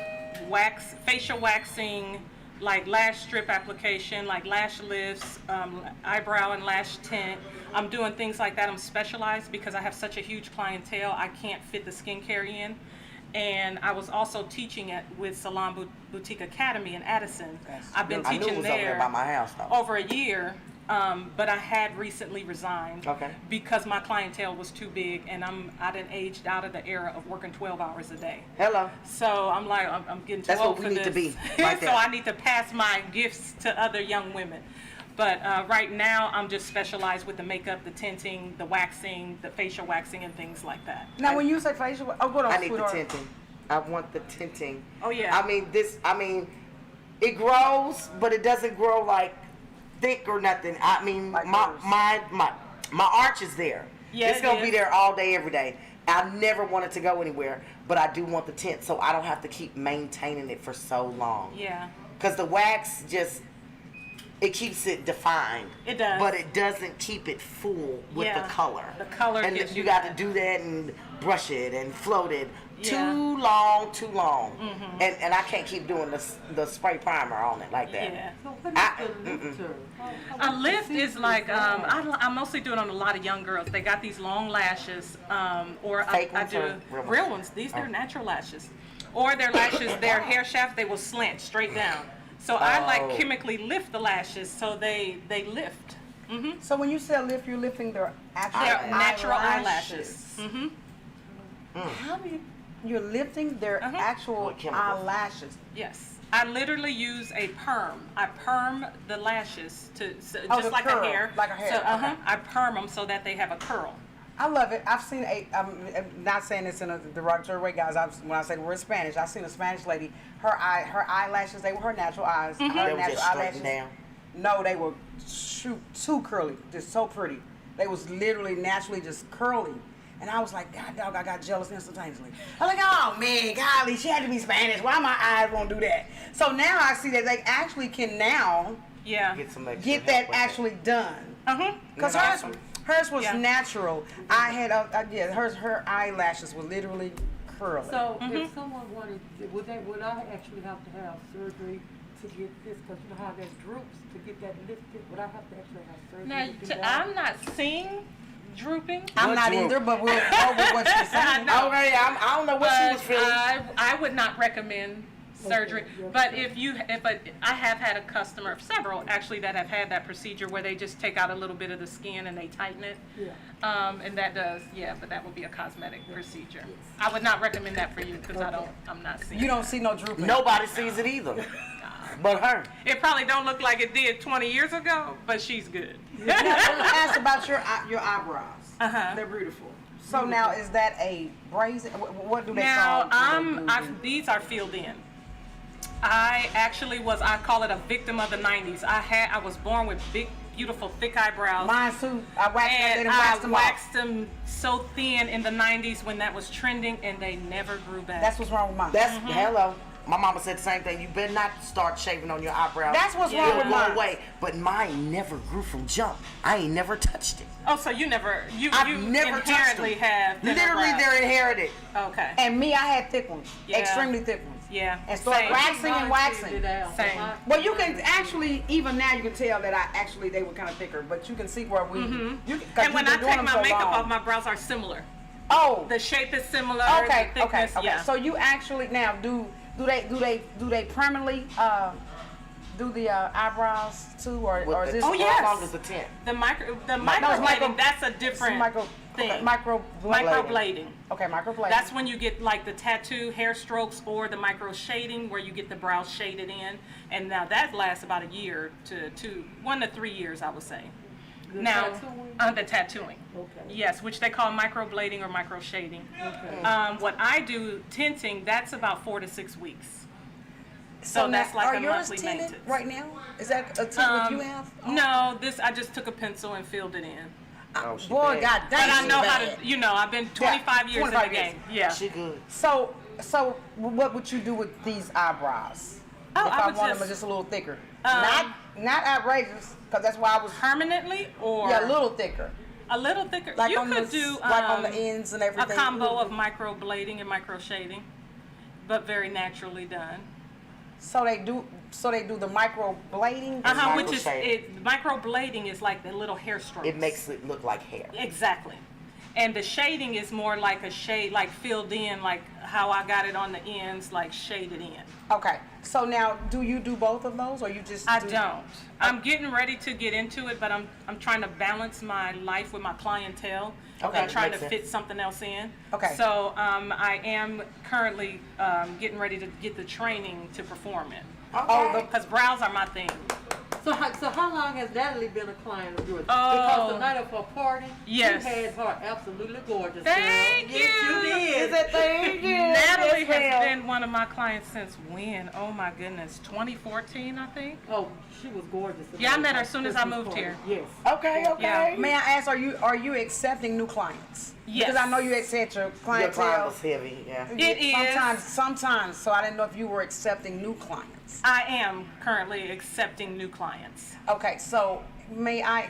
facial waxing, like lash strip application, like lash lifts, eyebrow and lash tint. I'm doing things like that. I'm specialized because I have such a huge clientele. I can't fit the skincare in. And I was also teaching with Salon Boutique Academy in Addison. I've been I knew it teaching was over there there by my house, though. over a year, but I had recently resigned Okay. because my clientele was too big, and I done aged out of the era of working 12 hours a day. Hello. So I'm like, I'm getting too That's old what we for need to this. be, right So there. I need to pass my gifts to other young women. But right now, I'm just specialized with the makeup, the tinting, the waxing, the facial waxing, and things like that. Now, when you say facial, oh, go on, I need the sweetheart. tinting. I want the tinting. Oh, yeah. I mean, it grows, but it doesn't grow like thick or nothing. I mean, Like my arch is there. Yeah, It's gonna it be is. there all day, every day. I never want it to go anywhere, but I do want the tint, so I don't have to keep maintaining it for so long. Yeah. Because the wax it keeps it defined. It does. But it doesn't keep it full with Yeah. the color. The color And gives you you got to that. do that and brush it and float it. Yeah. Too long. Mm-hmm. And I can't keep doing the spray primer on it like that. Yeah. So what I- is the lifter? A lift is like I mostly do it on a lot of young girls. They got these long lashes, or Fake I ones do or real real ones? ones. These they're natural lashes, or their lashes, their hair shaft they will slant straight down. So I Oh. like chemically lift the lashes so they lift. So when you say lift, you're lifting their actual They're natural eyelashes. eyelashes. How do you're lifting their actual With chemicals. eyelashes? Yes. I literally use a perm. I perm the lashes just the like curl, a hair. like a hair, So, okay. I perm them so that they have a curl. I love it. I've seen I'm not saying this in a derogatory way, guys. When I say the word Spanish, I've seen a Spanish lady. Her eyelashes, they were her natural eyes. Her They were natural just eyelashes. straightened down. No, they were too curly, just so pretty. They was literally naturally just curly. And I was like, God dog, I got jealous instantaneously. I'm like, oh man, golly, she had to be Spanish. Why my eyes won't do that? So now I see that they actually can now Yeah. Get some extra get help that with it. actually done. Because Awesome. hers was Yeah. natural. I had, her eyelashes were literally curly. So if someone wanted, would I actually have to have surgery to get this? Because you know how there's droops to get that lifted. Would I have to actually have surgery Now, to do that? I'm not seeing drooping. I'm not droop? either, but we'll go with what you're saying. No. Okay, I don't know what she was feeling. I would not recommend surgery. yeah. But but I have had a customer, several actually, that have had that procedure where they just take out a little bit of the skin and they tighten it. Yeah. And that does, but that would be a cosmetic procedure. I would not recommend that for you because I'm not seeing. You don't see no drooping. Nobody sees it either, but her. It probably don't look like it did 20 years ago, but she's good. Now, let me ask about your eyebrows. They're beautiful. So now, is that a brazen? What do they Now, call? these are filled in. I actually I call it a victim of the 90s. I was born with big, beautiful, thick eyebrows. Mine too. I waxed them. And They waxed them off. waxed them so thin in the 90s when that was trending, and they never grew back. That's what's wrong with mine. That's hello. My mama said the same thing. You better not start shaving on your eyebrows. That's what's Yeah. wrong It'll with go mine. away. But mine never grew from jump. I ain't never touched it. Oh, so you never, you Never touched inherently them. have thinner Literally, brows. they're inherited. Okay. And me, I had thick ones. Yeah. Extremely thick ones. Yeah. And start Same. waxing and waxing. Same. Well, you can actually, even now, you can tell that they were kind of thicker, but you can see where we. And when I take my makeup off, my brows are similar. Oh. The shape is similar. Okay. The thickness, Okay. Yeah. So you actually now do they permanently do the eyebrows too, or is this? Oh, yes. As long as the tint. The microblading, that's a different thing. Okay, Microblading. Okay, microblading. That's when you get like the tattoo hair strokes or the micro shading where you get the brows shaded in. And now that lasts about a year to 1 to 3 years, I would say. Now, the tattooing. Okay. Yes, which they call microblading or micro shading. Okay. What I do, tinting, that's about 4 to 6 weeks. So now, that's like are a yours monthly tinted maintenance. right now? Is that a tint that you have? No, I just took a pencil and filled it in. Oh, she Boy, bad. God dang, But I she know how bad. to, I've been 25 years in the 25 years. game. Yeah. She good. So what would you do with these eyebrows? Oh, if I I would wanted them just- just a little thicker, not outrageous, because that's why I was Permanently or a little thicker, a little thicker. like You on could the do like on the ends and a everything. combo of microblading and micro shading, but very naturally done. So they do the microblading. Which is Microshading. microblading is like the little hair strokes. It makes it look like hair. Exactly. And the shading is more like a shade, like filled in, like how I got it on the ends, like shaded in. Okay. So now, do you do both of those, or you just? I don't. I'm getting ready to get into it, but I'm trying to balance my life with my clientele. Okay. And trying to Makes fit sense. something else in. Okay. So I am currently getting ready to get the training to perform it. Oh, Because brows are my thing. So how long has Natalie been a client of yours? Oh. Because the night of her party, Yes. you had her absolutely gorgeous. Thank girl. you. Yes, you did. Is it? Thank you. Natalie Yes, has ma'am. been one of my clients since when? Oh my goodness, 2014, I think. Oh, she was gorgeous. Yeah, I met her at as soon as Christmas I moved party. here. Yes. Okay, okay. Yeah. May I ask, are you accepting new clients? Yes. Because I know you accept your Your clientele. client was heavy, yeah. It is. Sometimes. So I didn't know if you were accepting new clients. I am currently accepting new clients. Okay, so may I?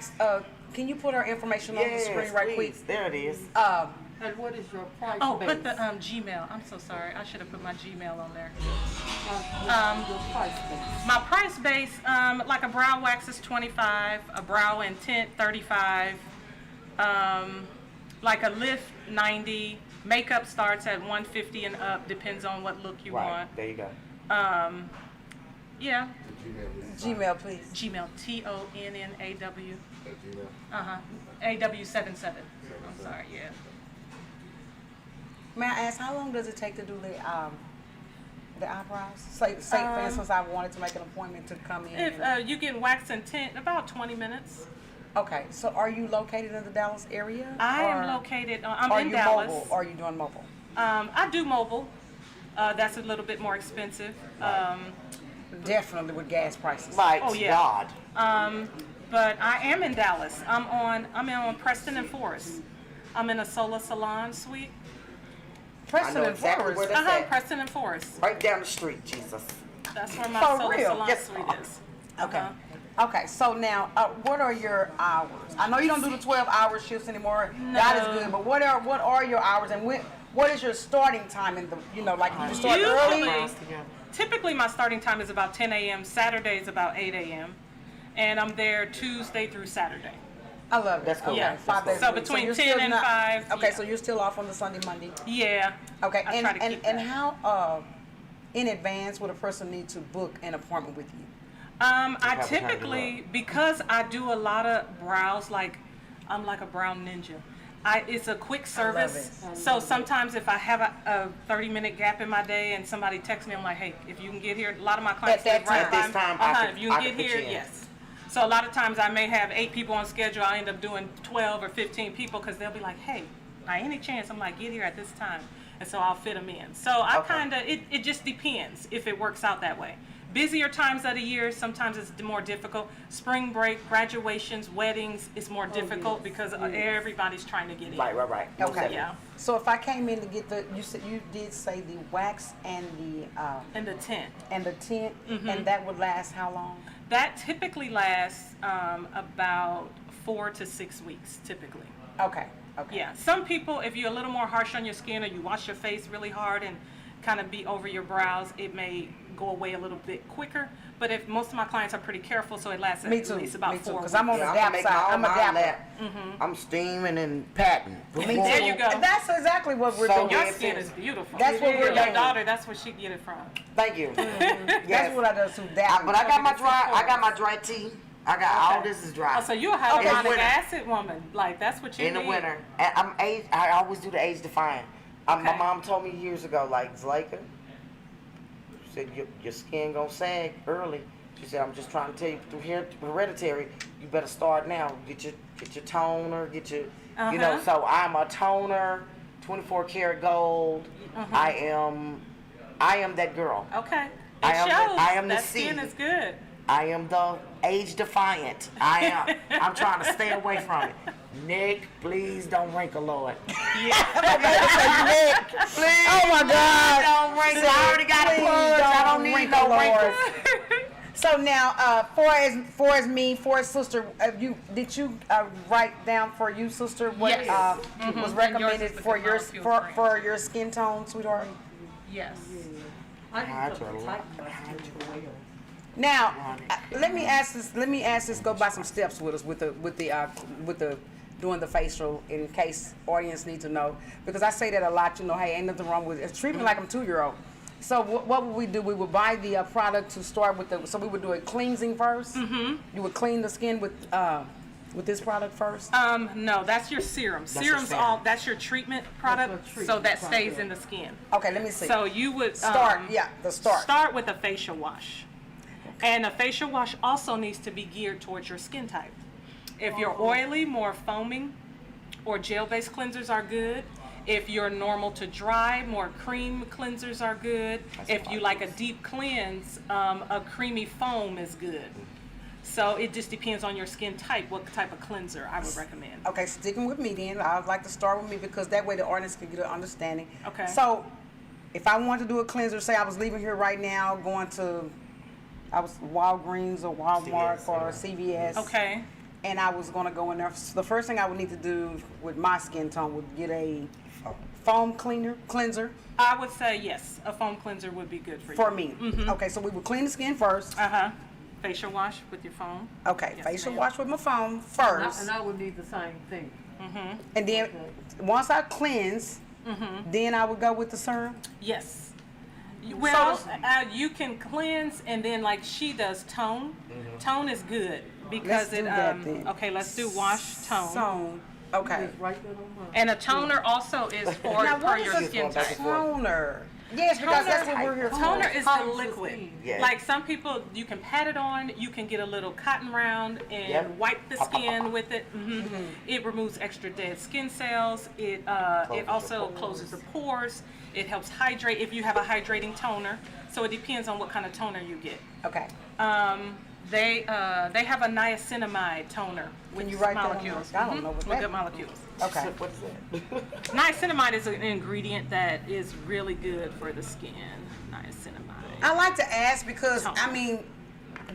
Can you put her information on the Yes, screen right please. quick? There it is. And what is your price Oh, base? put the Gmail. I'm so sorry. I should have put my Gmail on there. Your price base. My price base, like a brow wax is $25, a brow and tint $35, like a lift $90. Makeup starts at $150 and up, depends on what look you Right, want. there you go. Yeah, Gmail, please. Gmail, TONNAW. AW77. I'm sorry, yeah. May I ask, how long does it take to do the eyebrows? Say for instance, I wanted to make an appointment to come in. If you get wax and tint, about 20 minutes. Okay, so are you located in the Dallas area? I or am located, I'm are in you Dallas. Mobile, or are you doing mobile? I do mobile. That's a little bit more expensive. Definitely with gas prices. My Oh, yeah. God. But I am in Dallas. I'm on Preston and Forest. I'm in a Solar Salon suite. Preston I know and exactly Forest. where that's at. Preston and Forest. Right down the street, Jesus. That's where my For Solar real? Salon Yes. suite is. Okay. Okay, so now, what are your hours? I know you don't do the 12-hour shifts anymore. That is good, but what are your hours, and what is your starting time in the, like you start Usually, early? typically my starting time is about 10 a.m. Saturday is about 8 a.m. And I'm there Tuesday through Saturday. I love it. That's cool. Okay, Yeah. 5 days So a week. between you're 10 still and 5, Okay, yeah. so you're still off on the Sunday, Monday. Yeah. Okay, I try to keep and that. how in advance would a person need to book an appointment with you? I typically, because I do a lot of brows, like I'm like a brow ninja. It's a quick service. So sometimes if I have a 30-minute gap in my day and somebody texts me, I'm like, hey, if you can get here, a lot of my clients At live right this time, if you can get here, you in. yes. So a lot of times I may have 8 people on schedule. I end up doing 12 or 15 people because they'll be like, hey, by any chance, I'm like, get here at this time. And so I'll fit them in. So I kind of, it just depends if it works out that way. Busier times of the year, sometimes it's more difficult. Spring break, graduations, weddings is more difficult because everybody's trying to get in. Right. Okay. Yeah. So if I came in to get you did say the wax and And the tint. the tint, and that would last how long? That typically lasts about 4 to 6 weeks, typically. Okay. Yeah. Some people, if you're a little more harsh on your skin or you wash your face really hard and kind of be over your brows, it may go away a little bit quicker. But if most of my clients are pretty careful, so it lasts at least about 4 weeks. Because I'm on the dap side. I'm a dapper. I'm steaming and patting. There you go. That's exactly what we're So doing. Your skin is beautiful. That's what we're Your doing. daughter, that's where she get it from. Thank you. That's what I do too. Dapper. But I got my dry tea. I got all this is dry. Oh, so you're a Okay. hyaluronic Winter. acid woman. Like, that's what you In need. the winter. And I always do the age defying. My Okay. mom told me years ago, like, Zlaika, she said, your skin gonna sag early. She said, I'm just trying to tell you, through hereditary, you better start now. Get your toner, you know, so I'm a toner, 24 karat gold. I am that girl. Okay. It I am shows. I am the that skin seed. is good. I am the age defiant. I'm trying to stay away from it. Nick, please don't wrinkle, Lord. Nick, please. Oh my God. Don't wrinkle. I already got a plug. I don't need no wrinkles. So now, for as sister, did you write down for you, sister, what Yes. was And recommended yours is the for your Good Molecules for your skin tone, sweetheart? Yes. I need something to tighten my skin as well. Now, let me ask this. Go by some steps with us with the doing the facial in case audience need to know, because I say that a lot. You know, hey, ain't nothing wrong with it. Treat me like I'm a 2-year-old. So what would we do? We would buy the product to start with so we would do a cleansing first. You would clean the skin with this product first. No, that's your serum. Serum's serum. that's your treatment product, That's your so that treatment stays product. in the skin. Okay, let me see. So you would start. Start with a facial wash. And a facial wash also needs to be geared towards your skin type. If you're oily, more foaming, or gel-based cleansers are good. If you're normal to dry, more cream cleansers are good. If you like a deep cleanse, a creamy foam is good. So it just depends on your skin type, what type of cleanser I would recommend. Okay, sticking with me then. I would like to start with me because that way the audience can get an understanding. Okay. So, if I want to do a cleanser, say I was leaving here right now, going to, I was Walgreens or Walmart CVS, or CVS. Okay. And I was going to go in there. So the first thing I would need to do with my skin tone would get a foam cleanser I would say yes, a foam cleanser would be good for you. for me. Okay, so we would clean the skin first. Facial wash with your foam. Okay, Yes, facial ma'am. wash with my foam first. And I would need the same thing. And then once I cleanse, then I would go with the serum. Yes. Well, So- you can cleanse and then like she does tone. Tone is good because Let's do it that then. okay, let's do wash tone. So, okay. Just right there on mine. And a toner also is for Now, what your is a skin type. toner? Yes, because that's what we're here for. Toner is the Toner is liquid. skin. Yeah. Like some people, you can pat it on. You can get a little cotton round and Yep. wipe the skin with it. It removes extra dead skin cells. It also closes the pores. It helps hydrate if you have a hydrating toner. So it depends on what kind of toner you get. Okay. They have a niacinamide toner with Can you write that on molecules. my- I don't know what with that good is. molecules. Okay. What is that? Niacinamide is an ingredient that is really good for the skin. Niacinamide. I like to ask because Toner. I mean,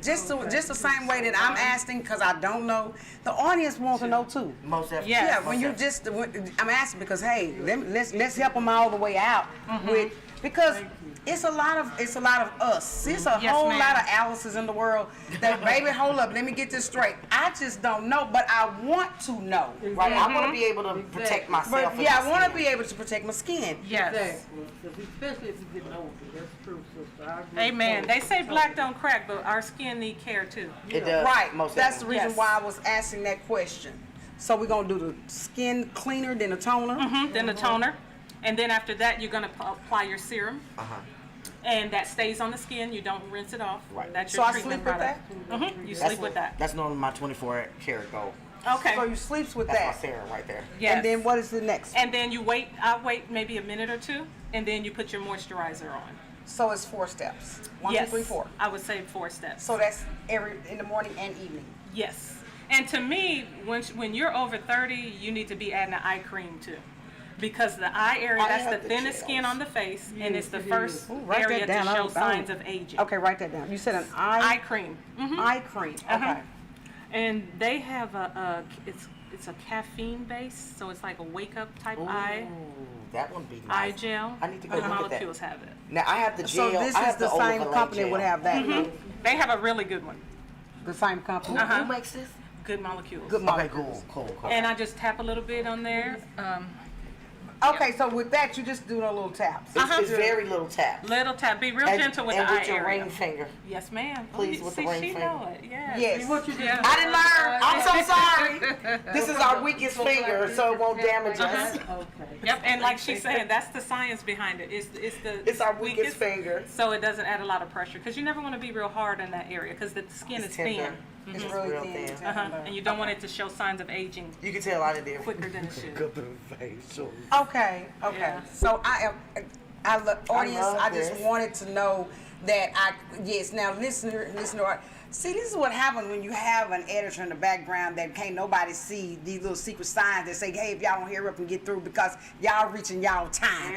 just the same way that I'm asking because I don't know, the audience wants to know too. Most definitely. Yes. Yeah, when you just, I'm asking because hey, let's help them all the way out with because it's a lot of us. It's a Yes, whole ma'am. lot of Alice's in the world. That baby, hold up, let me get this straight. I just don't know, but I want to know. Right, I want to be able to protect myself. But yeah, I want to be able to protect my skin. Yes. Exactly. 'Cause especially if you're getting older. That's true, sister. I agree. Amen. They say black don't crack, but our skin need care too. It does. Right. Most That's the definitely. reason why I was asking that question. So we're gonna do the skin cleaner, then the toner. Then the toner, and then after that you're gonna apply your serum, and that stays on the skin. You don't rinse it off. Right. That's So your I treatment sleep with product. You sleep with that. That's normally my 24 karat gold. Okay. So you sleeps with That's that. my serum right there. Yes. And then what is the next? And then you wait. I wait maybe a minute or two, and then you put your moisturizer on. So it's 4 steps. 1, Yes. 2, 3, 4. I would say 4 steps. So that's in the morning and evening. Yes. And to me, when you're over 30, you need to be adding an eye cream too. Because the eye area, I that's have the the thinnest gels. skin on the face, and it's the it first is. Ooh, write that area to down. I show don't- signs of aging. Okay, write that down. You said an Eye cream. eye cream. Uh-huh. Okay. And they have it's a caffeine base, so it's like a wake up type eye That would be eye nice. gel. I need to go The look at that. molecules have it. Now I have the So gel. this I is have the same overlay company gel. would have that. They have a really good one. The same company. Who makes this? Good molecules. Good Okay, molecules. cool. And I just tap a little bit on there. Okay, so with that, you just do a little taps. It's very little tap. Little tap. Be real And- gentle with and the with eye your area. ring finger. Yes, ma'am. Please, Oh, with the see, ring she finger. know it. Yes. Yes. What you Yeah. I didn't learn. I'm so sorry. This is our weakest finger, so it won't damage us. Okay. Yep, and like she's saying, that's the science behind it. It's our weakest finger. so it doesn't add a lot of pressure because you never want to be real hard in that area because the skin It's is thin. tender. It's It's really real thin. thin. And you don't want it to show signs of aging You can tell I did it quicker than it should. facial. Okay. Yeah. So I love audience. love I just this. wanted to know that yes. Now listener. See, this is what happens when you have an editor in the background that can't nobody see these little secret signs that say, hey, if y'all don't hurry up and get through because y'all reaching y'all time.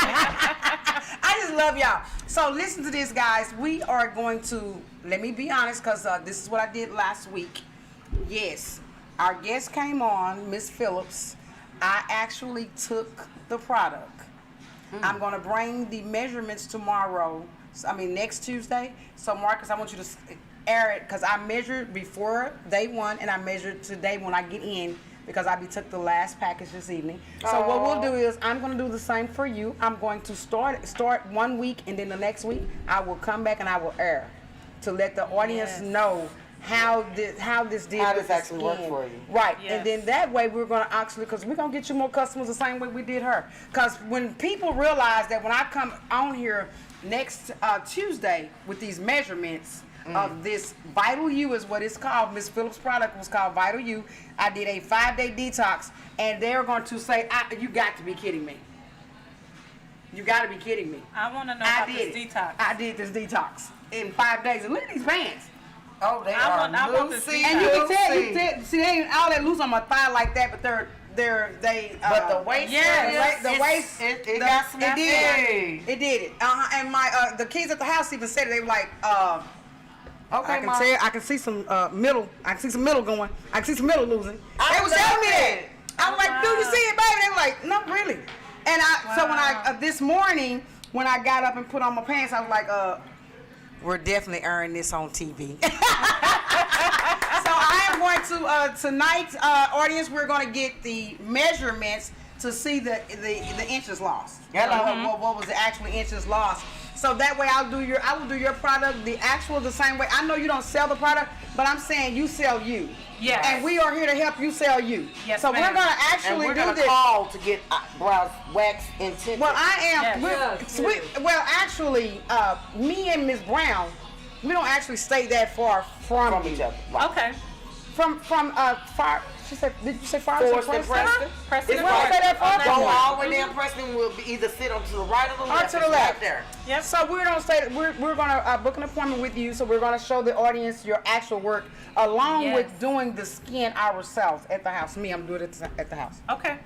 I just love y'all. So listen to this, guys. We are going to, let me be honest, because this is what I did last week. Yes, our guest came on, Miss Phillips. I actually took the product. I'm going to bring the measurements tomorrow. Next Tuesday. So Marcus, I want you to air it because I measured before day one and I measured today when I get in because I took the last package this evening. So what we'll do is I'm going to do the same for you. I'm going to start 1 week and then the next week I will come back and I will air to let the audience know how this did How with this the actually worked skin. for you. Right, Yes. and then that way we're gonna actually, because we're gonna get you more customers the same way we did her. Because when people realize that when I come on here next Tuesday with these measurements of this Vital U is what it's called. Miss Phillips' product was called Vital U. I did a 5-day detox, and they're going to say, "You got to be kidding me! You got to be kidding me!" I want to know I about did this it. detox. I did this detox in 5 days, and look at these pants. Oh, they I are want this loosey. And you can tell, goosey. see, they ain't all that loose on my thigh like that, but they. But the waist, Yes. the waist, it got some it did hey. it. It did it. And my the kids at the house even said it. They were like, Okay, I can Mom. tell, I can see some middle. I can see some middle going. I can see some middle losing. I They was love telling me that. it. I was like, "Do you see it, baby?" They were like, "No, really." And so when I this morning when I got up and put on my pants, I was like, "We're definitely airing this on TV." So I am going to tonight, audience. We're going to get the measurements to see the inches lost. Hello. What was the actual inches lost? So that way I will do your product the same way. I know you don't sell the product, but I'm saying you sell you. Yes. And we are here to help you sell you. Yes, so ma'am. we're going to And actually we're do gonna this. call to get brows waxed and tinted. Well, I am. Yes. Well, actually, me and Miss Brown, we don't actually stay that far from from you. each other. Right. Okay. From far. She said, did you say far? Forest and Preston. Preston It's and right. Preston. Say that far? Go all the way down Preston. Will be either sit on to the right or the Or left. to the It's left. Right there. Yep. So we're gonna book an appointment with you. So we're gonna show the audience your actual work along Yes. with doing the skin ourselves at the house. Me, I'm doing it at the house. Okay.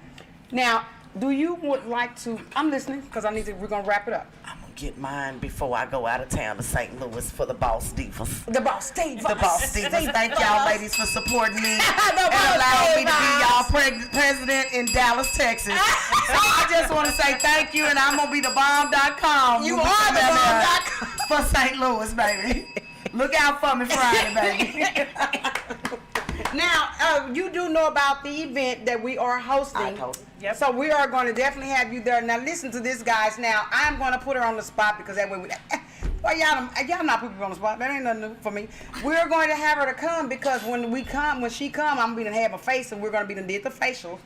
Now, do you would like to? I'm listening because we're gonna wrap it up. I'm get mine before I go out of town to St. Louis for the Boss Divas. The Boss Divas. The Boss Divas. Thank y'all ladies for supporting me and allowing me to be y'all president in Dallas, Texas. So I just want to say thank you, and I'm going to be the bomb.com. You are the bomb.com. For St. Louis, baby. Look out for me Friday, baby. Now, you do know about the event that we are hosting. I told you. Yep. So we are going to definitely have you there. Now listen to this, guys. Now I'm going to put her on the spot because that way well, y'all not put people on the spot. That ain't nothing new for me. We're going to have her to come because when she come, I'm going to have a face and we're going to be did the facials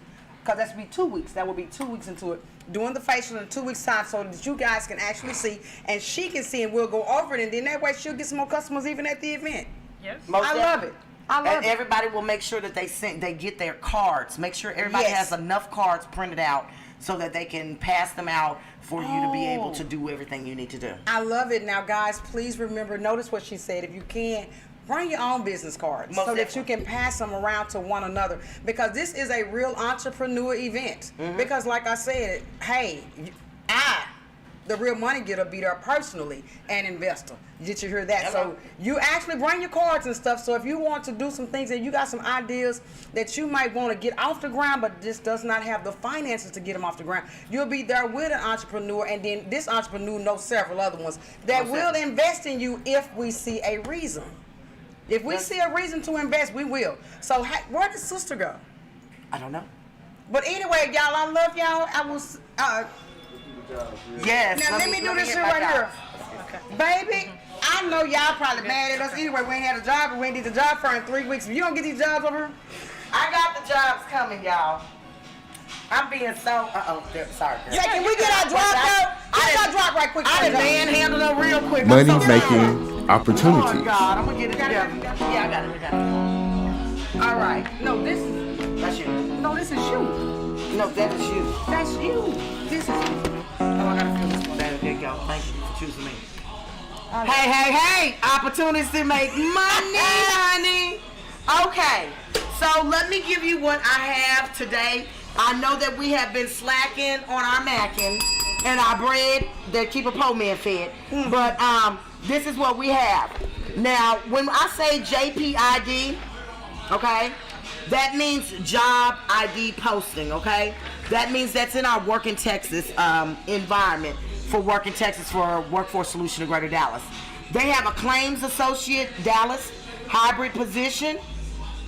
because that's be 2 weeks. That will be 2 weeks into it. Doing the facial in 2 weeks time so that you guys can actually see and she can see and we'll go over it and then that way she'll get some more customers even at the event. Yes. I love it. And everybody will make sure that they get their cards. Make sure everybody has enough cards printed out so that they can pass them out for you to be able to do everything you need to do. I love it. Now, guys, please remember, notice what she said. If you can, bring your own business cards so that you can pass them around to one another because this is a real entrepreneur event. Because like I said, hey, the real money getter, be there personally an investor. Did you hear that? Hello. So you actually bring your cards and stuff. So if you want to do some things and you got some ideas that you might want to get off the ground, but this does not have the finances to get them off the ground, you'll be there with an entrepreneur, and then this entrepreneur knows several other ones that will invest in you if we see a reason. If we see a reason to invest, we will. So where did sister go? I don't know. But anyway, y'all, I love y'all. I was. Yes. Now let me do this shit right here. Baby, I know y'all probably mad at us anyway. We ain't had a job, but we ain't did the job for in 3 weeks. If you don't get these jobs over here, I got the jobs coming, y'all. I'm being so. Sorry. say, can we get our drop though? Get our drop right quick. I done manhandled them real quick. Money I'm so making Oh opportunities. God, I'm gonna get it together. Yeah, I got it. All right. No, this is. That's you. No, this is you. No, that is you. That's you. This is you. Oh, I gotta feel this one. There you go. Thank you for choosing me. Hey! Opportunities to make money, honey. Okay, so let me give you what I have today. I know that we have been slacking on our macking and our bread that keep a poor man fed, but this is what we have. Now, when I say JPID, okay, that means job ID posting, okay? That means that's in our Work in Texas environment for Work in Texas for Workforce Solution of Greater Dallas. They have a claims associate Dallas hybrid position.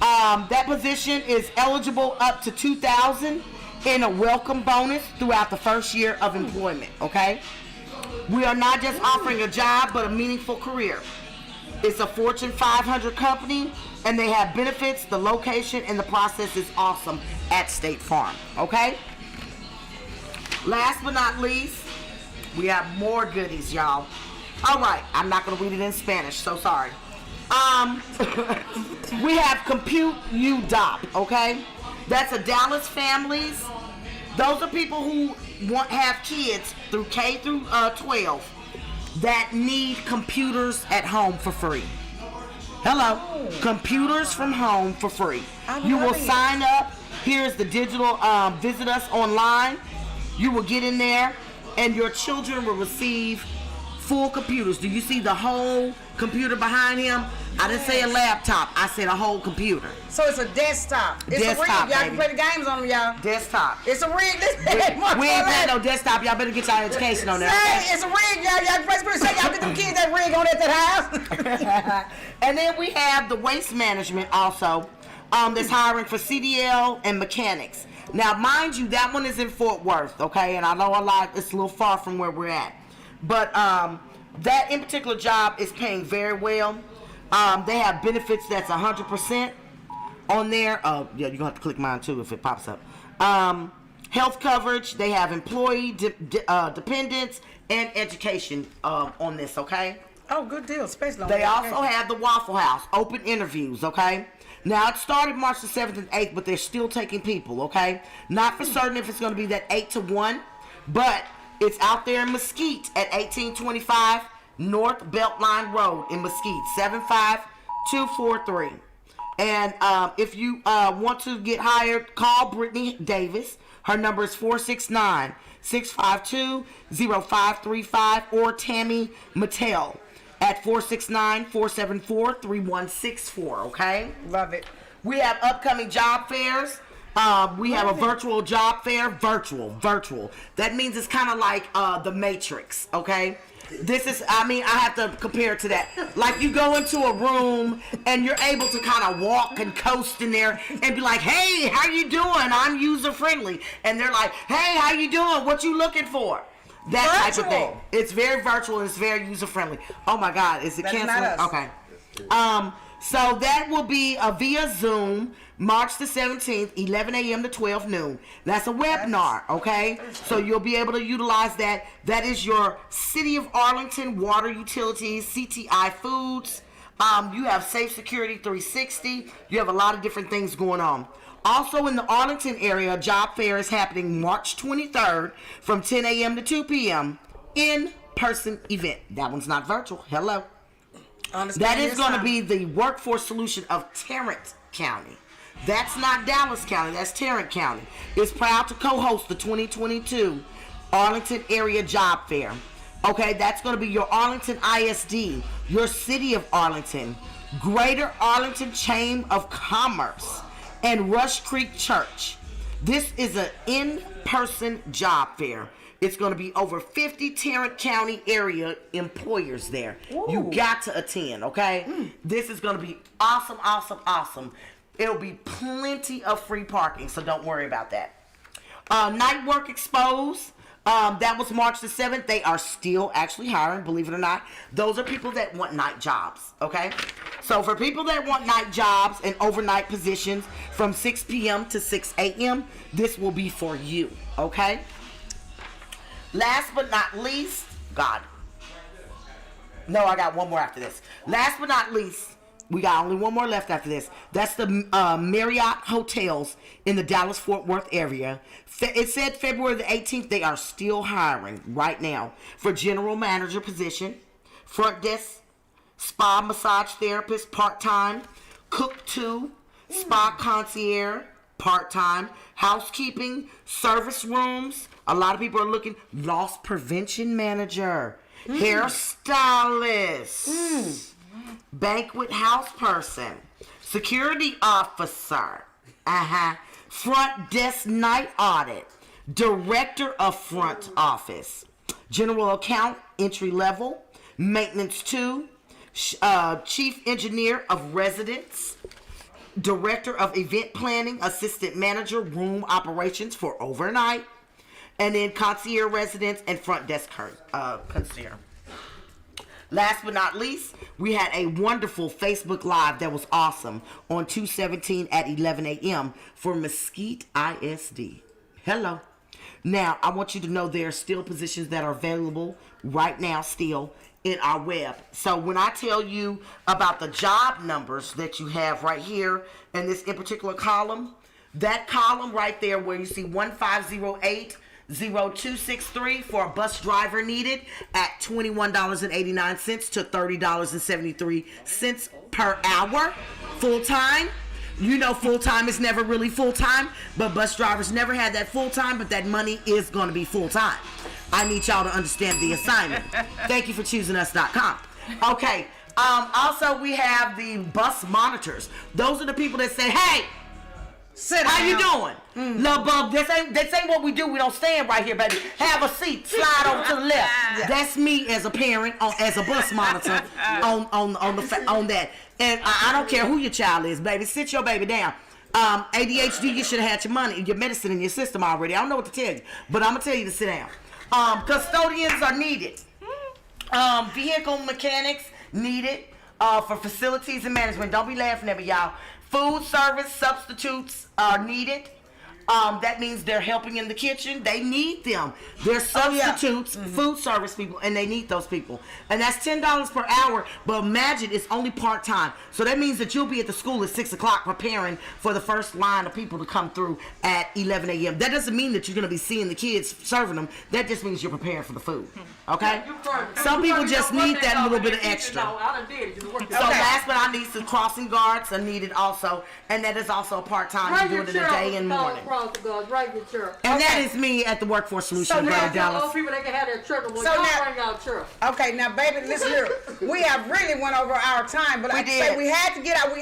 That position is eligible up to $2,000 in a welcome bonus throughout the first year of employment, okay? We are not just offering a job, but a meaningful career. It's a Fortune 500 company, and they have benefits. The location and the process is awesome at State Farm, okay? Last but not least, we have more goodies, y'all. All right, I'm not gonna read it in Spanish, so sorry. We have Compute You Dop, okay? That's a Dallas families. Those are people who have kids through K through 12 that need computers at home for free. Hello, computers from home for free. You will sign up. Here's the digital, visit us online. You will get in there and your children will receive full computers. Do you see the whole computer behind him? I didn't say a laptop. I said a whole computer. So it's a desktop. It's Desktop, a rig. Y'all baby. can play the games on them, y'all. Desktop. It's a rig. We ain't playing no desktop. Y'all better get y'all education on that. Say, it's a rig, y'all. Y'all can say y'all get them kids that rig on at that house. And then we have the waste management also that's hiring for CDL and mechanics. Now, mind you, that one is in Fort Worth, okay? And I know it's a little far from where we're at. But that in particular job is paying very well. They have benefits that's 100% on there. Yeah, you're going to have to click mine too if it pops up. Health coverage. They have employee dependents and education on this, okay? Oh, good deal. Especially on They also have the Waffle House, open interviews, okay? Now, it started March the 7th and 8th, but they're still taking people, okay? Not for certain if it's going to be that 8 to 1, but it's out there in Mesquite at 1825 North Beltline Road in Mesquite, 75243. And if you want to get hired, call Brittany Davis. Her number is 469-652-0535, or Tammy Mattel at 469-474-3164, okay? Love it. We have upcoming job fairs. We have a virtual job fair. Virtual. That means it's kind of like the Matrix, okay? This is, I have to compare it to that. Like you go into a room and you're able to kind of walk and coast in there and be like, hey, how you doing? I'm user friendly. And they're like, hey, how you doing? What you looking for? That type of thing. It's very virtual and it's very user friendly. Oh my God, is it canceled? Okay. So that will be via Zoom, March the 17th, 11 a.m. to 12 noon. That's a webinar, okay? So you'll be able to utilize that. That is your City of Arlington Water Utilities, CTI Foods. You have Safe Security 360. You have a lot of different things going on. Also in the Arlington area, job fair is happening March 23rd from 10 a.m. to 2 p.m. in-person event. That one's not virtual. Hello. That is going to be the workforce solution of Tarrant County. That's not Dallas County. That's Tarrant County. It's proud to co-host the 2022 Arlington Area Job Fair. Okay, that's going to be your Arlington ISD, your City of Arlington, Greater Arlington Chamber of Commerce, and Rush Creek Church. This is an in-person job fair. It's going to be over 50 Tarrant County area employers there. Ooh. You got to attend, okay? This is going to be awesome, awesome, awesome. It'll be plenty of free parking, so don't worry about that. Night Work Exposed, that was March the 7th. They are still actually hiring, believe it or not. Those are people that want night jobs, okay? So for people that want night jobs and overnight positions from 6 p.m. to 6 a.m., this will be for you, okay? Last but not least, I got one more after this. Last but not least, we got only one more left after this. That's the Marriott Hotels in the Dallas-Fort Worth area. It said February the 18th. They are still hiring right now for general manager position, front desk, spa massage therapist, part-time, cook 2, spa concierge, part-time, housekeeping, service rooms. A lot of people are looking. Loss prevention manager, hairstylist, banquet house person, security officer, front desk night audit, director of front office, general account entry level, maintenance 2, chief engineer of residence, director of event planning, assistant manager, room operations for overnight, and then concierge residence and front desk concierge. Last but not least, we had a wonderful Facebook Live that was awesome on 2/17 at 11 a.m. for Mesquite ISD. Hello. Now, I want you to know there are still positions that are available right now still in our web. So when I tell you about the job numbers that you have right here in this in particular column, that column right there where you see 1508-0263 for a bus driver needed at $21.89 to $30.73 per hour. Full-time. You know full-time is never really full-time, but bus drivers never had that full-time, but that money is going to be full-time. I need y'all to understand the assignment. Thank you for choosing us.com. Okay. Also, we have the bus monitors. Those are the people that say, hey, how you doing? Love bug, this ain't what we do. We don't stand right here, baby. Have a seat. Slide over to the left. That's me as a parent, as a bus monitor on that. And I don't care who your child is, baby. Sit your baby down. ADHD, you should have had your medicine in your system already. I don't know what to tell you, but I'm gonna tell you to sit down. Custodians are needed. Vehicle mechanics needed for facilities and management. Don't be laughing at me, y'all. Food service substitutes are needed. That means they're helping in the kitchen. They need them. They're substitutes, food service people, and they need those people. And that's $10 per hour. But imagine it's only part-time. So that means that you'll be at the school at 6 o'clock preparing for the first line of people to come through at 11 a.m. That doesn't mean that you're going to be seeing the kids serving them. That just means you're preparing for the food. Okay? Some people just need that little bit of extra. So last but not least, the crossing guards are needed also. And that is also a part-time. You do it in the day and morning. And that is me at the Workforce Solution in Dallas. People that can have their children. So now, okay, now baby, listen here. We have really went over our time, but we had to get our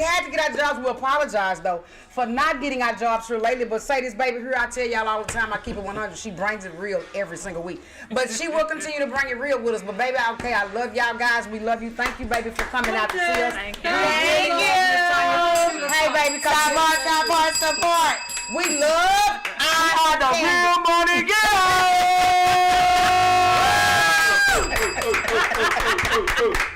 jobs. We apologize though for not getting our jobs here lately. But say this, baby, here I tell y'all all the time, I keep it 100. She brings it real every single week. But she will continue to bring it real with us. But baby, okay, I love y'all guys. We love you. Thank you, baby, for coming out to see us. Thank you. Thank you. Hey, baby, support. We love our The real money Oh, oh, oh, oh, oh, oh.